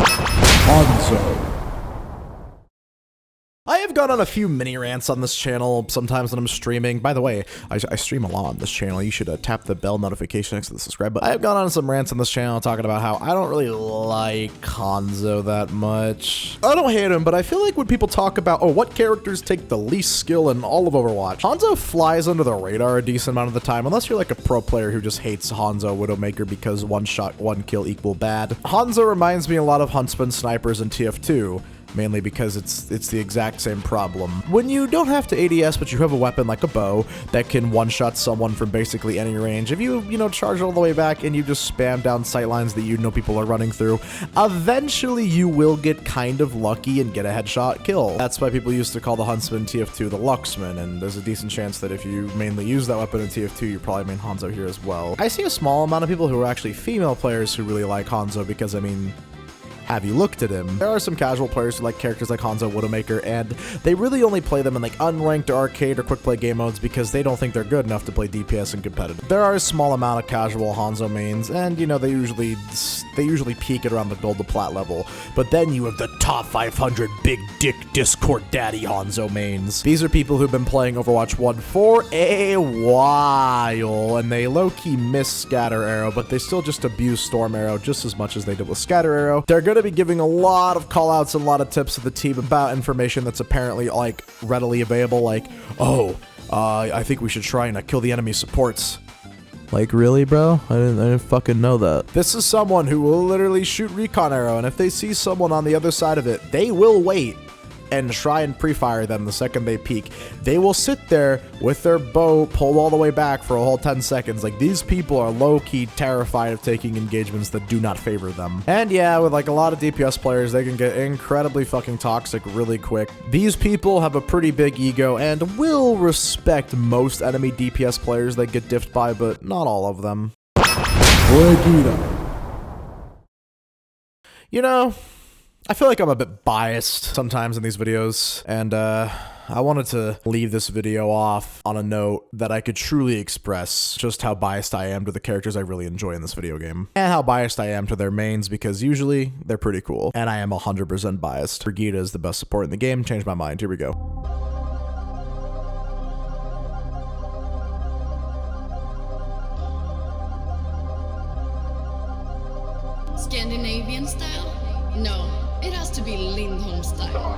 HANZO. I have gone on a few mini rants on this channel sometimes when I'm streaming. By the way, I stream a lot on this channel. You should tap the bell notification next to the subscribe button. I have gone on some rants on this channel talking about how I don't really like HANZO that much. I don't hate him, but I feel like when people talk about, oh, what characters take the least skill in all of Overwatch, HANZO flies under the radar a decent amount of the time, unless you're like a pro player who just hates HANZO Widowmaker because 1 shot, 1 kill equal bad. HANZO reminds me a lot of Huntsman snipers in TF2. Mainly because it's the exact same problem. When you don't have to ADS, but you have a weapon like a bow that can one-shot someone from basically any range, if you know, charge all the way back and you just spam down sight lines that you know people are running through, eventually you will get kind of lucky and get a headshot kill. That's why people used to call the Huntsman TF2 the Luxman, and there's a decent chance that if you mainly use that weapon in TF2, you probably main HANZO here as well. I see a small amount of people who are actually female players who really like HANZO because, I mean, have you looked at him? There are some casual players who like characters like HANZO Widowmaker, and they really only play them in like unranked or arcade or quick play game modes because they don't think they're good enough to play DPS and competitive. There are a small amount of casual HANZO mains, and you know, they usually peak at around the gold to plat level, but then you have the top 500 big dick Discord daddy HANZO mains. These are people who've been playing Overwatch 1 for a while, and they low-key miss Scatter Arrow, but they still just abuse Storm Arrow just as much as they did with Scatter Arrow. They're gonna be giving a lot of callouts and a lot of tips to the team about information that's apparently like readily available, like, oh, I think we should try and kill the enemy supports. Like, really, bro? I didn't fucking know that. This is someone who will literally shoot recon arrow, and if they see someone on the other side of it, they will wait and try and pre-fire them the second they peek. They will sit there with their bow pulled all the way back for a whole 10 seconds. Like, these people are low-key terrified of taking engagements that do not favor them. And yeah, with like a lot of DPS players, they can get incredibly fucking toxic really quick. These people have a pretty big ego and will respect most enemy DPS players they get diffed by, but not all of them. You know, I feel like I'm a bit biased sometimes in these videos, and I wanted to leave this video off on a note that I could truly express just how biased I am to the characters I really enjoy in this video game, and how biased I am to their mains, because usually they're pretty cool, and I am 100% biased. Brigitte is the best support in the game. Changed my mind. Here we go. Scandinavian style? No. It has to be Lindholm style.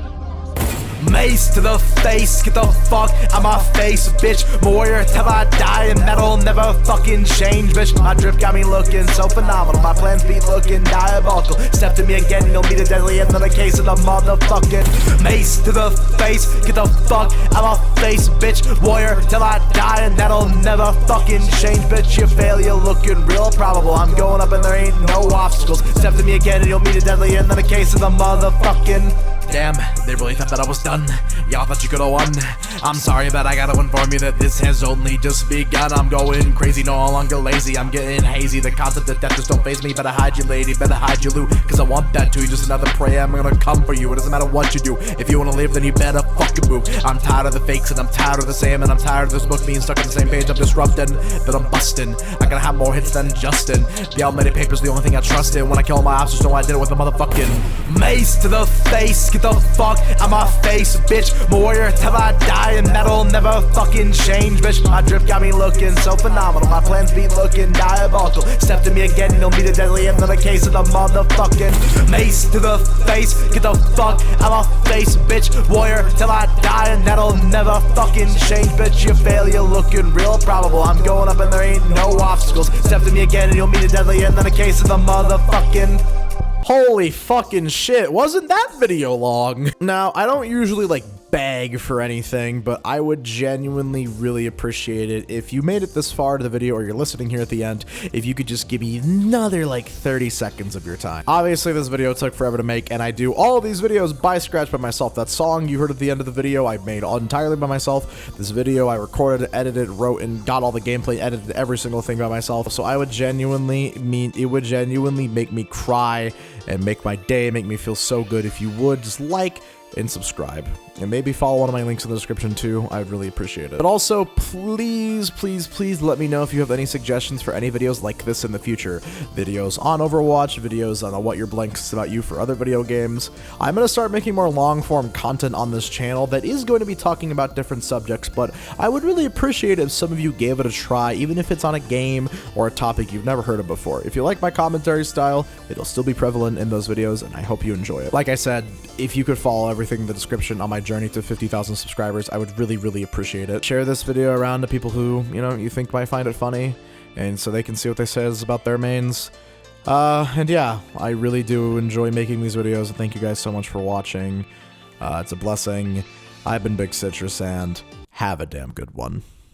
Mace to the face, get the fuck out my face, bitch. MOIRA till I die, and that'll never fucking change, bitch. My drip got me looking so phenomenal, my plans be looking diabolical. Step to me again, you'll be the deadly end of the case of the motherfucking mace to the face, get the fuck out my face, bitch. MOIRA till I die, and that'll never fucking change, bitch. You fail, you're looking real probable. I'm going up and there ain't no obstacles. Step to me again, and you'll be the deadly end of the case of the motherfucking. Damn, they really thought that I was done. Y'all thought you could've won. I'm sorry, but I gotta inform you that this has only just begun. I'm going crazy, no longer lazy. I'm getting hazy. The concept of death just don't faze me. Better hide you, lady. Better hide your loot. Cause I want that too. Just another prey. I'm gonna come for you. It doesn't matter what you do. If you wanna live, then you better fuck fucking move. I'm tired of the fakes and I'm tired of the same, and I'm tired of this book being stuck on the same page. I'm disrupting, but I'm busting. I gotta have more hits than Justin. The almighty paper's the only thing I trust in. When I kill my ops, just know I did it with a motherfucking mace to the face. Get the fuck out my face, bitch. MOIRA till I die, and that'll never fucking change, bitch. My drip got me looking so phenomenal. My plans be looking diabolical. Step to me again, you'll meet a deadly end. Another case of the motherfucking mace to the face. Get the fuck out my face, bitch. MOIRA till I die, and that'll never fucking change, bitch. Your failure looking real probable. I'm going up and there ain't no obstacles. Step to me again and you'll meet a deadly end. Another case of the motherfucking... Holy fucking shit, wasn't that video long? Now, I don't usually like beg for anything, but I would genuinely really appreciate it if you made it this far to the video, or you're listening here at the end, if you could just give me another like 30 seconds of your time. Obviously this video took forever to make, and I do all of these videos by scratch by myself. That song you heard at the end of the video I made entirely by myself. This video I recorded, edited, wrote, and got all the gameplay, edited every single thing by myself. So I would genuinely it would genuinely make me cry and make my day, make me feel so good if you would just like and subscribe, and maybe follow one of my links in the description too. I'd really appreciate it. But also, please, please, please let me know if you have any suggestions for any videos like this in the future. Videos on Overwatch, videos on what your blanks about you for other video games. I'm going to start making more long-form content on this channel that is going to be talking about different subjects, but I would really appreciate it if some of you gave it a try, even if it's on a game or a topic you've never heard of before. If you like my commentary style, it'll still be prevalent in those videos, and I hope you enjoy it. Like I said, if you could follow everything in the description on my journey to 50,000 subscribers, I would really, really appreciate it. Share this video around to people who, you know, you think might find it funny, and so they can see what they says about their mains. And yeah, I really do enjoy making these videos, and thank you guys so much for watching. It's a blessing. I've been Big Citrus, and have a damn good one.